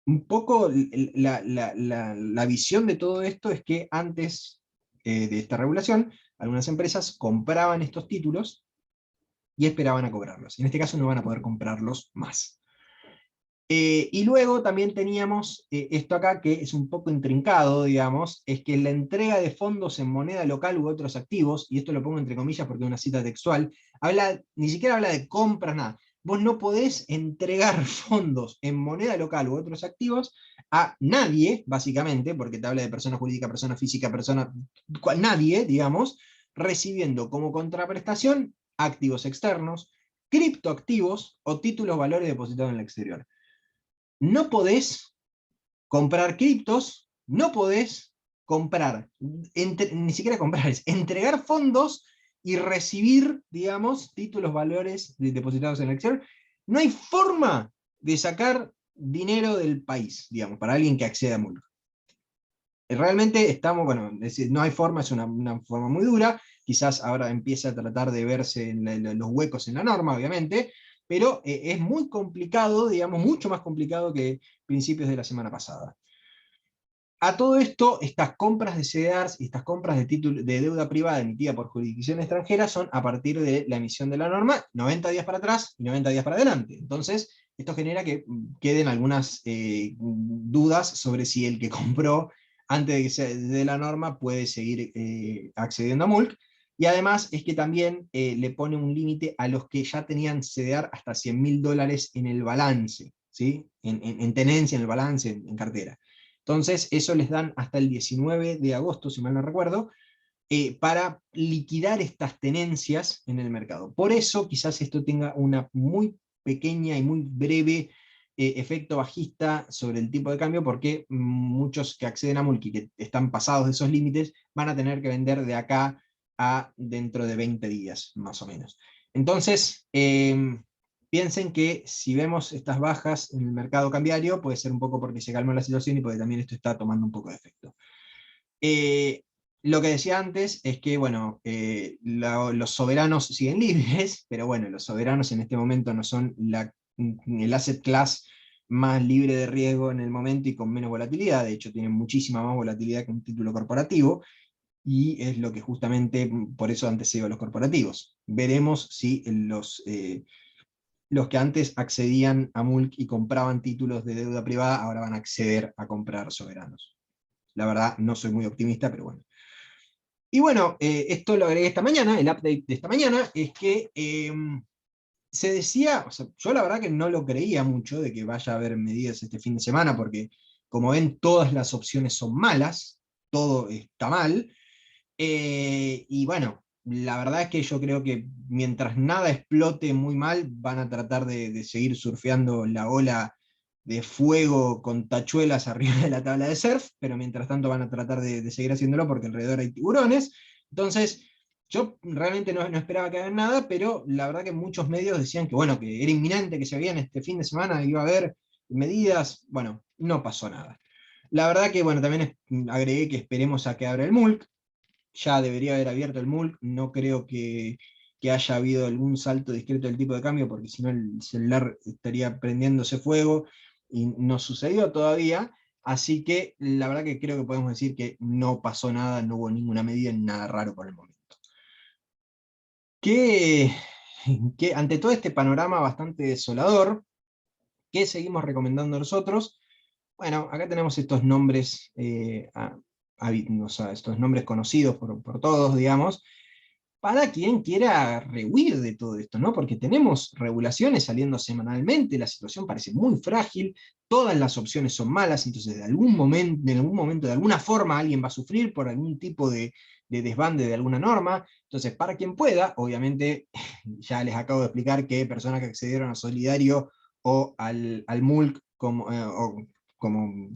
un poco la visión de todo esto es que antes de esta regulación, algunas empresas compraban estos títulos y esperaban a cobrarlos. En este caso no van a poder comprarlos más. Y luego también teníamos esto acá, que es un poco intrincado, digamos, es que la entrega de fondos en moneda local u otros activos, y esto lo pongo entre comillas porque es una cita textual, ni siquiera habla de compras, nada. Vos no podés entregar fondos en moneda local u otros activos a nadie, básicamente, porque te habla de persona jurídica, persona física, nadie, digamos, recibiendo como contraprestación activos externos, criptoactivos o títulos valores depositados en el exterior. No podés comprar criptos, no podés comprar, ni siquiera comprar, es entregar fondos y recibir, digamos, títulos, valores depositados en el exterior. No hay forma de sacar dinero del país, digamos, para alguien que acceda a MULC. Realmente estamos, bueno, es decir, no hay forma, es una forma muy dura, quizás ahora empieza a tratar de verse en los huecos en la norma, obviamente, pero es muy complicado, digamos, mucho más complicado que principios de la semana pasada. A todo esto, estas compras de CDRs y estas compras de deuda privada emitida por jurisdicción extranjera son a partir de la emisión de la norma, 90 días para atrás y 90 días para adelante. Entonces, esto genera que queden algunas dudas sobre si el que compró antes de que se dé la norma puede seguir accediendo a MULC. Y además es que también le pone un límite a los que ya tenían CDR hasta $100.000 en el balance, ¿sí? En tenencia, en el balance, en cartera. Entonces, eso les dan hasta el 19 de agosto, si mal no recuerdo, para liquidar estas tenencias en el mercado. Por eso, quizás esto tenga una muy pequeña y muy breve efecto bajista sobre el tipo de cambio, porque muchos que acceden a MULC y que están pasados de esos límites, van a tener que vender de acá a dentro de 20 días, más o menos. Entonces, piensen que si vemos estas bajas en el mercado cambiario, puede ser un poco porque se calmó la situación y porque también esto está tomando un poco de efecto. Lo que decía antes es que, bueno, los soberanos siguen libres, pero bueno, los soberanos en este momento no son el asset class más libre de riesgo en el momento y con menos volatilidad. De hecho, tienen muchísima más volatilidad que un título corporativo, y es lo que justamente, por eso antecedió a los corporativos. Veremos si los que antes accedían a MULC y compraban títulos de deuda privada, ahora van a acceder a comprar soberanos. La verdad, no soy muy optimista, pero bueno. Y bueno, esto lo agregué esta mañana, el update de esta mañana, es que se decía, o sea, yo la verdad que no lo creía mucho de que vaya a haber medidas este fin de semana, porque como ven, todas las opciones son malas, todo está mal, y bueno, la verdad es que yo creo que mientras nada explote muy mal, van a tratar de seguir surfeando la ola de fuego con tachuelas arriba de la tabla de surf, pero mientras tanto van a tratar de seguir haciéndolo porque alrededor hay tiburones. Entonces, Yo realmente no esperaba que hagan nada, pero la verdad que muchos medios decían que, bueno, que era inminente, que se veían este fin de semana, iba a haber medidas. Bueno, no pasó nada. La verdad que, bueno, también agregué que esperemos a que abra el MULC. Ya debería haber abierto el MULC, no creo que haya habido algún salto discreto del tipo de cambio, porque si no el celular estaría prendiéndose fuego, y no sucedió todavía. Así que la verdad que creo que podemos decir que no pasó nada, no hubo ninguna medida, nada raro por el momento. Que, que ante todo este panorama bastante desolador, ¿qué seguimos recomendando nosotros? Bueno, acá tenemos estos nombres, o sea, estos nombres conocidos por todos, digamos, para quien quiera rehuir de todo esto, ¿no? Porque tenemos regulaciones saliendo semanalmente, la situación parece muy frágil, todas las opciones son malas, entonces en algún momento, de alguna forma, alguien va a sufrir por algún tipo de desbande de alguna norma. Entonces, para quien pueda, obviamente, ya les acabo de explicar que personas que accedieron a Solidario o al MULC como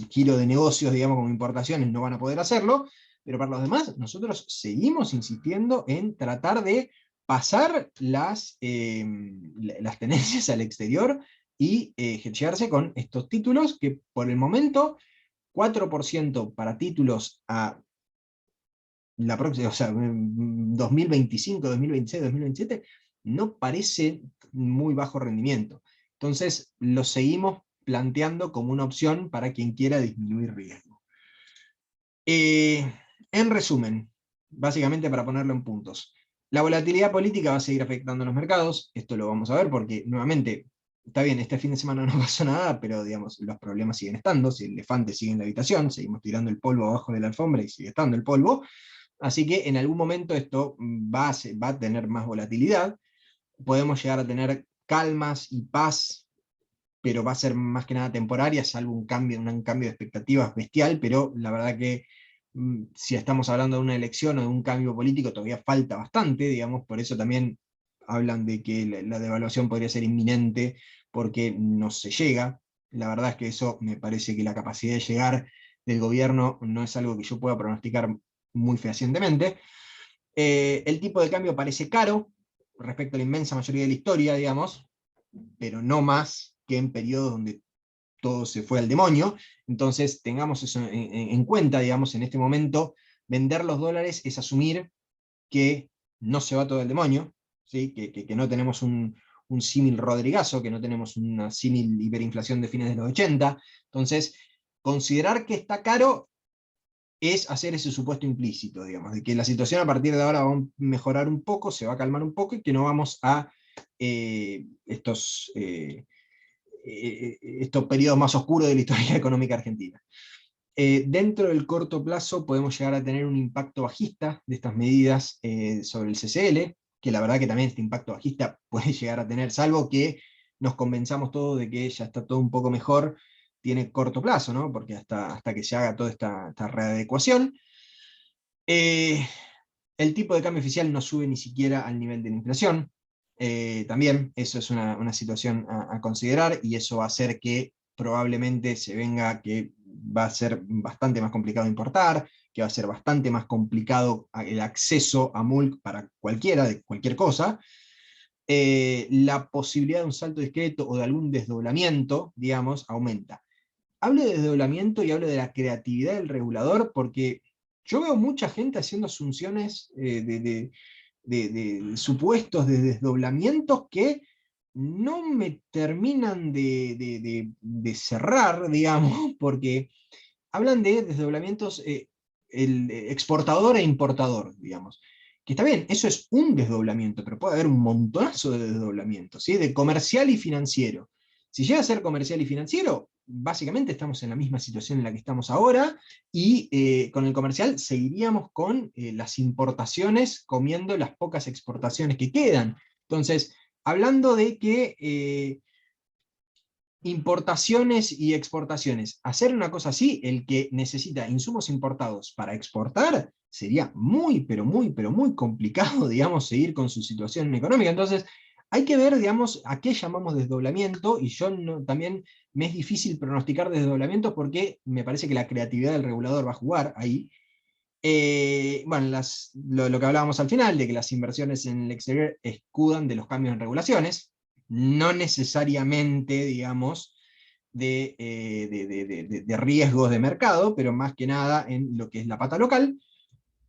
giro de negocios, digamos, como importaciones, no van a poder hacerlo. Pero para los demás, nosotros seguimos insistiendo en tratar de pasar las tenencias al exterior y hedgearse con estos títulos que por el momento 4% para títulos a la próxima, o sea, 2025, 2026, 2027, no parece muy bajo rendimiento. Entonces lo seguimos planteando como una opción para quien quiera disminuir riesgo. En resumen, básicamente para ponerlo en puntos, la volatilidad política va a seguir afectando a los mercados, esto lo vamos a ver porque, nuevamente, está bien, este fin de semana no pasó nada, pero digamos, los problemas siguen estando, si el elefante sigue en la habitación, seguimos tirando el polvo abajo de la alfombra y sigue estando el polvo, así que en algún momento esto va a tener más volatilidad, podemos llegar a tener calmas y paz, pero va a ser más que nada temporaria, salvo un cambio de expectativas bestial, pero la verdad que si estamos hablando de una elección o de un cambio político, todavía falta bastante, digamos, por eso también hablan de que la devaluación podría ser inminente, porque no se llega. La verdad es que eso me parece que la capacidad de llegar del gobierno no es algo que yo pueda pronosticar muy fehacientemente. El tipo de cambio parece caro, respecto a la inmensa mayoría de la historia, digamos, pero no más que en periodos donde todo se fue al demonio. Entonces tengamos eso en cuenta, digamos, en este momento, vender los dólares es asumir que no se va todo el demonio, ¿sí? Que no tenemos un símil Rodrigazo, que no tenemos una símil hiperinflación de fines de los 80. Entonces, considerar que está caro es hacer ese supuesto implícito, digamos, de que la situación a partir de ahora va a mejorar un poco, se va a calmar un poco, y que no vamos a estos periodos más oscuros de la historia económica argentina. Dentro del corto plazo podemos llegar a tener un impacto bajista de estas medidas sobre el CCL, que la verdad que también este impacto bajista puede llegar a tener, salvo que nos convenzamos todos de que ya está todo un poco mejor, tiene corto plazo, ¿no? Porque hasta que se haga toda esta readecuación. El tipo de cambio oficial no sube ni siquiera al nivel de la inflación. También eso es una situación a considerar, y eso va a hacer que probablemente se venga que va a ser bastante más complicado importar, que va a ser bastante más complicado el acceso a MULC para cualquiera, de cualquier cosa. La posibilidad de un salto discreto o de algún desdoblamiento, digamos, aumenta. Hablo de desdoblamiento y hablo de la creatividad del regulador, porque yo veo mucha gente haciendo asunciones de supuestos de desdoblamientos que no me terminan de cerrar, digamos, porque hablan de desdoblamientos exportador e importador, digamos. Que está bien, eso es un desdoblamiento, pero puede haber un montonazo de desdoblamientos, ¿sí? De comercial y financiero. Si llega a ser comercial y financiero, básicamente estamos en la misma situación en la que estamos ahora, y con el comercial seguiríamos con las importaciones comiendo las pocas exportaciones que quedan. Entonces, hablando de que importaciones y exportaciones, hacer una cosa así, el que necesita insumos importados para exportar, sería muy, pero muy, pero muy complicado, digamos, seguir con su situación económica. Entonces, hay que ver, digamos, a qué llamamos desdoblamiento, y yo también me es difícil pronosticar desdoblamientos porque me parece que la creatividad del regulador va a jugar ahí. Bueno, lo que hablábamos al final, de que las inversiones en el exterior escudan de los cambios en regulaciones, no necesariamente, digamos, de riesgos de mercado, pero más que nada en lo que es la pata local.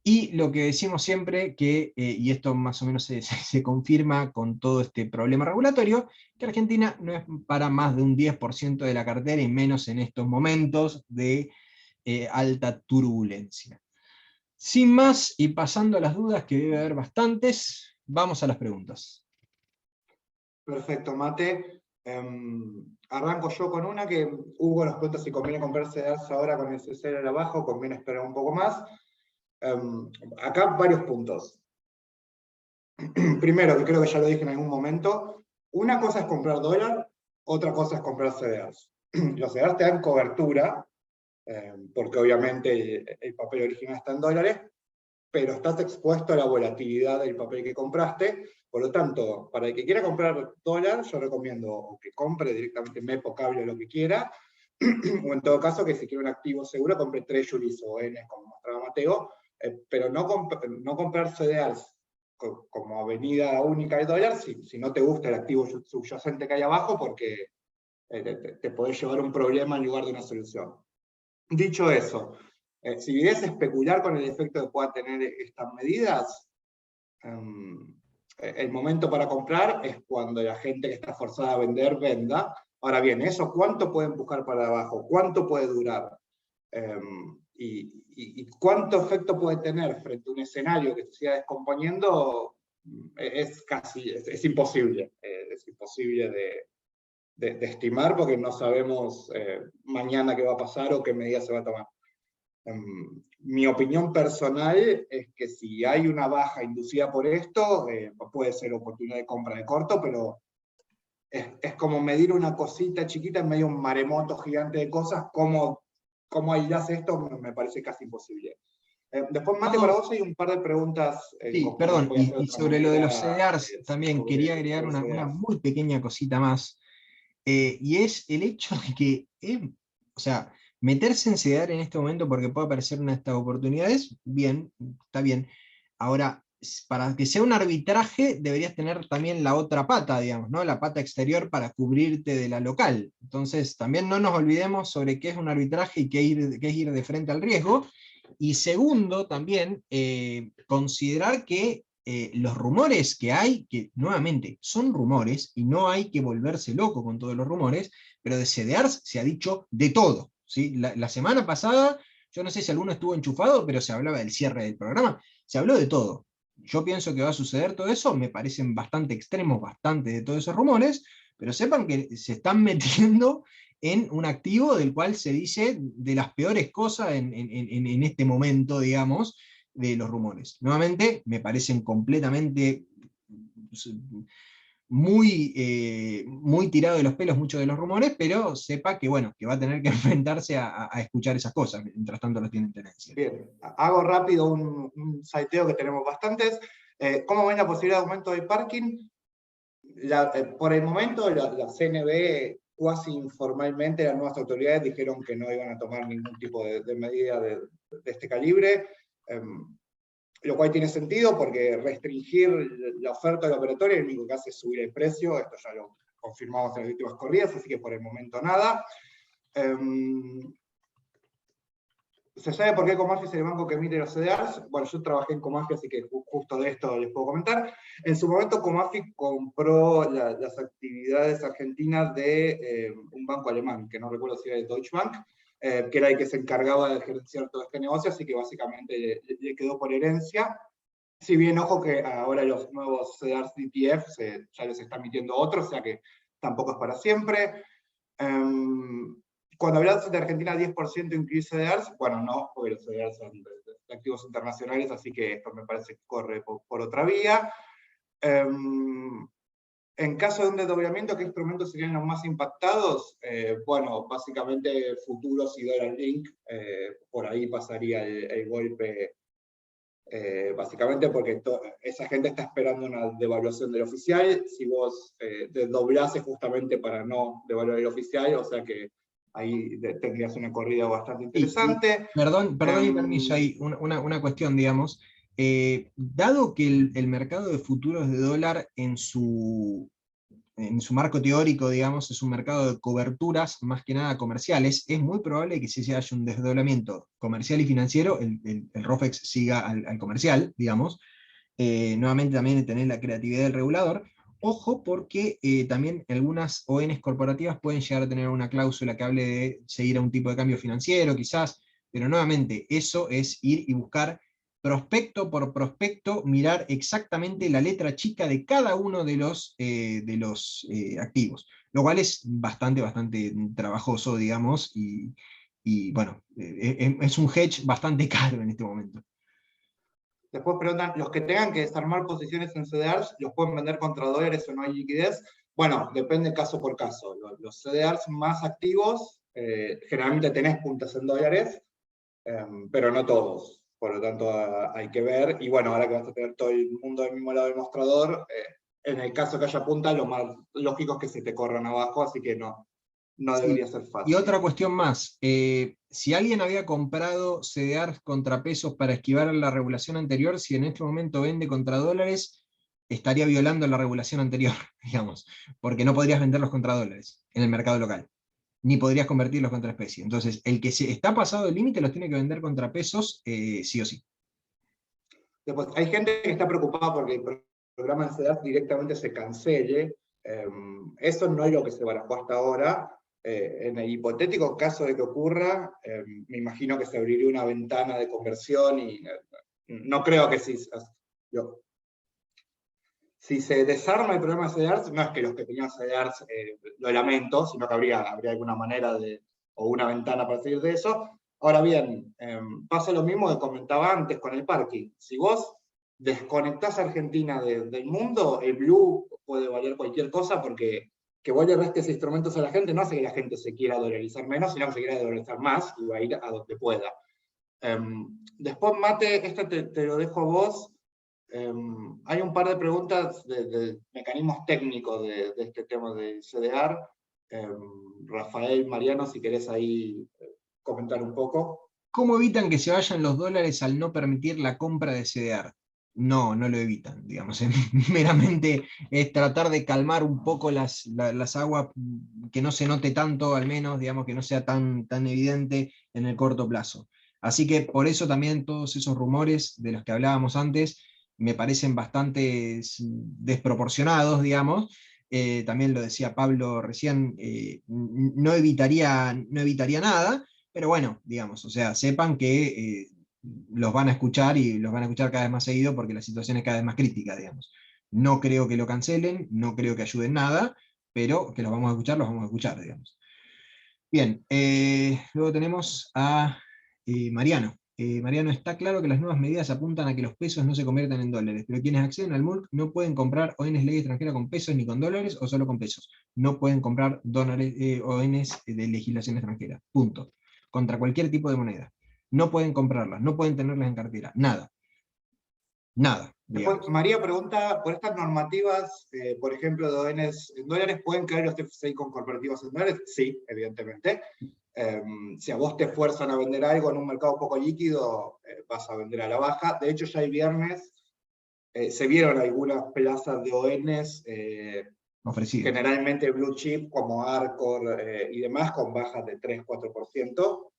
Y lo que decimos siempre, y esto más o menos se confirma con todo este problema regulatorio, que Argentina no es para más de un 10% de la cartera, y menos en estos momentos de alta turbulencia. Sin más, y pasando a las dudas, que debe haber bastantes, vamos a las preguntas. Perfecto, Mate. Arranco yo con una que Hugo nos pregunta si conviene comprarse CDRs ahora con el CCR abajo, conviene esperar un poco más. Acá varios puntos. Primero, que creo que ya lo dije en algún momento, una cosa es comprar dólar, otra cosa es comprar CDRs. Los CDRs te dan cobertura, porque obviamente el papel original está en dólares, pero estás expuesto a la volatilidad del papel que compraste. Por lo tanto, para el que quiera comprar dólar, yo recomiendo que compre directamente MEP o cable o lo que quiera, o en todo caso que si quiere un activo seguro, compre Treasuries o N, como mostraba Mateo, pero no comprar CDRs como avenida única del dólar si no te gusta el activo subyacente que hay abajo, porque te podés llevar un problema en lugar de una solución. Dicho eso, si querés especular con el efecto que puedan tener estas medidas, el momento para comprar es cuando la gente que está forzada a vender, venda. Ahora bien, ¿eso cuánto puede empujar para abajo? ¿Cuánto puede durar? Y cuánto efecto puede tener frente a un escenario que se siga descomponiendo, es imposible. Es imposible de estimar, porque no sabemos mañana qué va a pasar o qué medidas se va a tomar. Mi opinión personal es que si hay una baja inducida por esto, puede ser oportunidad de compra de corto, pero es como medir una cosita chiquita en medio de un maremoto gigante de cosas. ¿Cómo aislás esto? Me parece casi imposible. Después, Mate, para vos hay un par de preguntas. Sí, perdón, y sobre lo de los CDRs, también quería agregar una muy pequeña cosita más, y es el hecho de que, o sea, meterse en CDR en este momento porque puede aparecer una de estas oportunidades, bien, está bien. Ahora, para que sea un arbitraje, deberías tener también la otra pata, digamos, ¿no? La pata exterior para cubrirte de la local. Entonces, también no nos olvidemos sobre qué es un arbitraje y qué es ir de frente al riesgo. Y segundo, también, considerar que los rumores que hay, que nuevamente son rumores, y no hay que volverse loco con todos los rumores, pero de CDRs se ha dicho de todo, ¿sí? La semana pasada, yo no sé si alguno estuvo enchufado, pero se hablaba del cierre del programa, se habló de todo. Yo pienso que va a suceder todo eso, me parecen bastante extremos, bastante de todos esos rumores, pero sepan que se están metiendo en un activo del cual se dice de las peores cosas en este momento, digamos, de los rumores. Nuevamente, me parecen completamente muy tirado de los pelos muchos de los rumores, pero sepa que, bueno, que va a tener que enfrentarse a escuchar esas cosas, mientras tanto los tienen tenencia. Bien, hago rápido un saiteo que tenemos bastantes. ¿Cómo ven la posibilidad de aumento del parking? Por el momento, la CNB, cuasi informalmente, las nuevas autoridades dijeron que no iban a tomar ningún tipo de medida de este calibre, lo cual tiene sentido, porque restringir la oferta del operatorio lo único que hace es subir el precio. Esto ya lo confirmamos en las últimas corridas, así que por el momento nada. ¿Se sabe por qué Comafi es el banco que emite los CDRs? Bueno, yo trabajé en Comafi, así que justo de esto les puedo comentar. En su momento Comafi compró las actividades argentinas de un banco alemán, que no recuerdo si era el Deutsche Bank, que era el que se encargaba de gerenciar todo este negocio, así que básicamente le quedó por herencia. Si bien, ojo, que ahora los nuevos CDRs ETF ya los está emitiendo otros, o sea que tampoco es para siempre. Cuando hablas de Argentina 10% incluye CDRs, bueno, no, porque los CDRs son de activos internacionales, así que esto me parece que corre por otra vía. En caso de un desdoblamiento, ¿qué instrumentos serían los más impactados? Bueno, básicamente futuros y dólar link, por ahí pasaría el golpe, básicamente porque esa gente está esperando una devaluación del oficial. Si vos desdoblás, justamente para no devaluar el oficial, o sea que ahí tendrías una corrida bastante interesante. Perdón y permiso, hay una cuestión, digamos. Dado que el mercado de futuros de dólar en su marco teórico, digamos, es un mercado de coberturas más que nada comerciales, es muy probable que si se haya un desdoblamiento comercial y financiero, el ROFEX siga al comercial, digamos. Nuevamente también tener la creatividad del regulador. Ojo, porque también algunas ONs corporativas pueden llegar a tener una cláusula que hable de seguir a un tipo de cambio financiero, quizás, pero nuevamente, eso es ir y buscar prospecto por prospecto, mirar exactamente la letra chica de cada uno de los activos, lo cual es bastante trabajoso, digamos, y bueno, es un hedge bastante caro en este momento. Después preguntan, ¿los que tengan que desarmar posiciones en CDRs, los pueden vender contra dólares o no hay liquidez? Bueno, depende caso por caso. Los CDRs más activos, generalmente tenés puntas en dólares, pero no todos. Por lo tanto, hay que ver. Y bueno, ahora que vas a tener todo el mundo del mismo lado del mostrador, en el caso que haya punta, lo más lógico es que se te corran abajo, así que no debería ser fácil. Y otra cuestión más, si alguien había comprado CDRs contra pesos para esquivar la regulación anterior, si en este momento vende contra dólares, estaría violando la regulación anterior, digamos, porque no podrías venderlos contra dólares en el mercado local, ni podrías convertirlos contra especie. Entonces, el que está pasado el límite los tiene que vender contra pesos, sí o sí. Después, hay gente que está preocupada porque el programa de CDR directamente se cancele. Eso no es lo que se barajó hasta ahora. En el hipotético caso de que ocurra, me imagino que se abriría una ventana de conversión y no creo que si se desarma el programa de CDRs, no es que los que tenían CDRs lo lamento, sino que habría alguna manera o una ventana para salir de eso. Ahora bien, pasa lo mismo que comentaba antes con el parking. Si vos desconectás a Argentina del mundo, el blue puede valer cualquier cosa porque que vos le restes instrumentos a la gente no hace que la gente se quiera dolarizar menos, sino que se quiera dolarizar más y va a ir a donde pueda. Después, Mate, esto te lo dejo a vos. Hay un par de preguntas de mecanismos técnicos de este tema de CDR. Rafael, Mariano, si querés ahí comentar un poco. ¿Cómo evitan que se vayan los dólares al no permitir la compra de CDR? No lo evitan, digamos, meramente es tratar de calmar un poco las aguas, que no se note tanto, al menos, digamos, que no sea tan evidente en el corto plazo. Así que por eso también todos esos rumores de los que hablábamos antes me parecen bastante desproporcionados, digamos. También lo decía Pablo recién, no evitaría nada, pero bueno, digamos, o sea, sepan que los van a escuchar y los van a escuchar cada vez más seguido porque la situación es cada vez más crítica, digamos. No creo que lo cancelen, no creo que ayuden nada, pero que los vamos a escuchar, digamos. Bien, luego tenemos a Mariano. Mariano, está claro que las nuevas medidas apuntan a que los pesos no se conviertan en dólares, pero quienes acceden al MULC no pueden comprar ONs ley extranjera con pesos ni con dólares o solo con pesos. No pueden comprar ONs de legislación extranjera. Punto. Contra cualquier tipo de moneda. No pueden comprarlas, no pueden tenerlas en cartera. Nada. Después, María pregunta, por estas normativas, por ejemplo, de ONs en dólares, ¿pueden caer los TFCI con corporativos en dólares? Sí, evidentemente. Si a vos te fuerzan a vender algo en un mercado poco líquido, vas a vender a la baja. De hecho, ya el viernes se vieron algunas plazas de ONs, generalmente blue chip, como Arcor y demás, con bajas de 3-4%.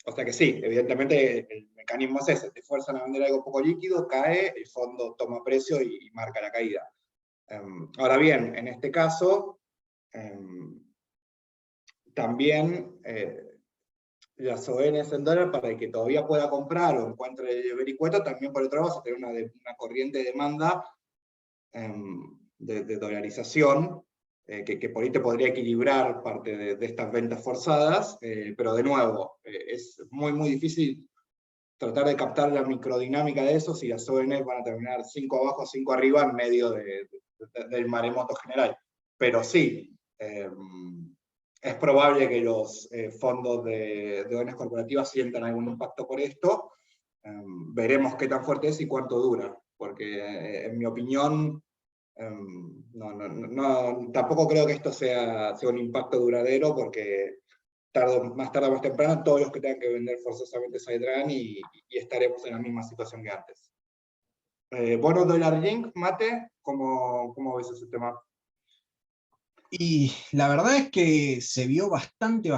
O sea que sí, evidentemente el mecanismo es ese, te fuerzan a vender algo poco líquido, cae, el fondo toma precio y marca la caída. Ahora bien, en este caso, también las ONs en dólar, para el que todavía pueda comprar o encuentre vericueto, también por otro lado vas a tener una corriente de demanda de dolarización, que por ahí te podría equilibrar parte de estas ventas forzadas, pero de nuevo, es muy difícil tratar de captar la microdinámica de eso si las ONs van a terminar 5 abajo, 5 arriba en medio del maremoto general. Pero sí, es probable que los fondos de ONs corporativas sientan algún impacto por esto. Veremos qué tan fuerte es y cuánto dura, porque en mi opinión, Tampoco creo que esto sea un impacto duradero, porque más tarde o más temprano todos los que tengan que vender forzosamente saldrán y estaremos en la misma situación que antes. Bono dólar yen, Mate, ¿cómo ves ese tema? Y la verdad es que se vio bastante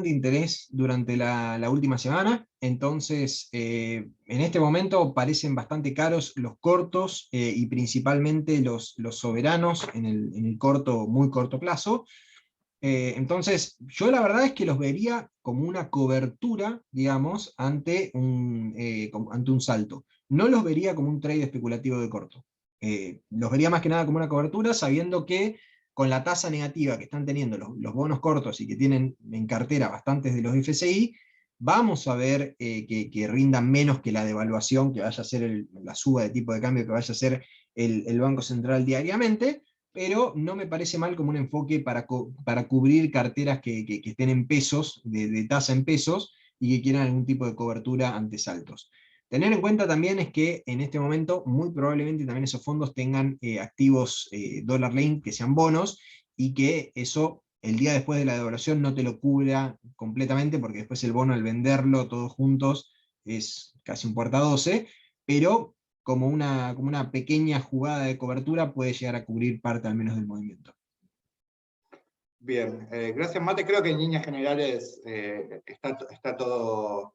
interés durante la última semana. Entonces, en este momento parecen bastante caros los cortos, y principalmente los soberanos en el muy corto plazo. Entonces, yo la verdad es que los vería como una cobertura, digamos, ante un salto. No los vería como un trade especulativo de corto. Los vería más que nada como una cobertura, sabiendo que con la tasa negativa que están teniendo los bonos cortos y que tienen en cartera bastantes de los FCI, vamos a ver que rindan menos que la devaluación que vaya a hacer la suba de tipo de cambio que vaya a hacer el Banco Central diariamente, pero no me parece mal como un enfoque para cubrir carteras que estén en pesos, de tasa en pesos, y que quieran algún tipo de cobertura ante saltos. Tener en cuenta también es que en este momento muy probablemente también esos fondos tengan activos dólar link que sean bonos, y que eso el día después de la devaluación no te lo cubra completamente, porque después el bono al venderlo todos juntos es casi un puerta 12, pero como una pequeña jugada de cobertura puede llegar a cubrir parte al menos del movimiento. Bien, gracias, Mate. Creo que en líneas generales está todo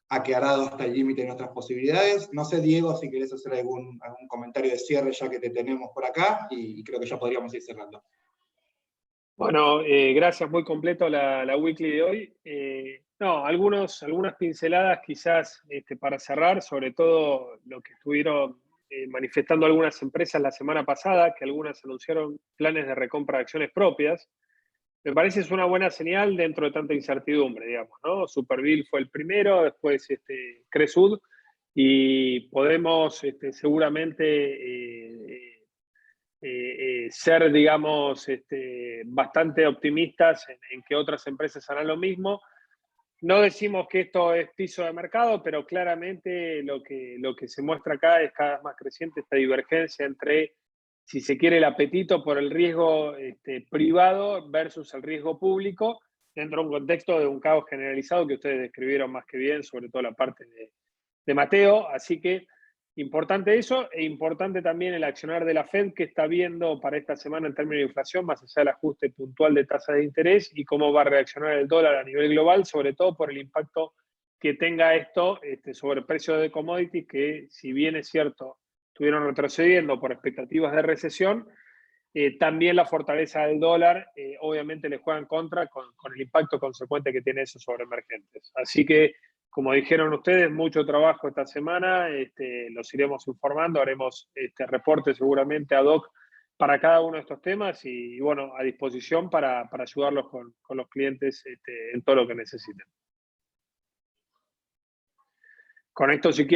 aclarado hasta el límite de nuestras posibilidades. No sé, Diego, si querés hacer algún comentario de cierre ya que te tenemos por acá, y creo que ya podríamos ir cerrando. Bueno, gracias, muy completo la weekly de hoy. Algunas pinceladas quizás para cerrar, sobre todo lo que estuvieron manifestando algunas empresas la semana pasada, que algunas anunciaron planes de recompra de acciones propias. Me parece es una buena señal dentro de tanta incertidumbre, digamos, ¿no? Superbill fue el primero, después Cresud, y podemos seguramente ser, digamos, bastante optimistas en que otras empresas harán lo mismo. No decimos que esto es piso de mercado, pero claramente lo que se muestra acá es cada vez más creciente esta divergencia entre, si se quiere, el apetito por el riesgo privado versus el riesgo público, dentro de un contexto de un caos generalizado que ustedes describieron más que bien, sobre todo la parte de Mateo. Así que importante eso, e importante también el accionar de la Fed, que está viendo para esta semana en términos de inflación, más allá del ajuste puntual de tasa de interés, y cómo va a reaccionar el dólar a nivel global, sobre todo por el impacto que tenga esto sobre el precio de commodities, que si bien es cierto, estuvieron retrocediendo por expectativas de recesión, también la fortaleza del dólar obviamente le juega en contra con el impacto consecuente que tiene eso sobre emergentes. Así que, como dijeron ustedes, mucho trabajo esta semana, los iremos informando, haremos reportes seguramente ad hoc para cada uno de estos temas, y bueno, a disposición para ayudarlos con los clientes en todo lo que necesiten. Con esto, si quieren,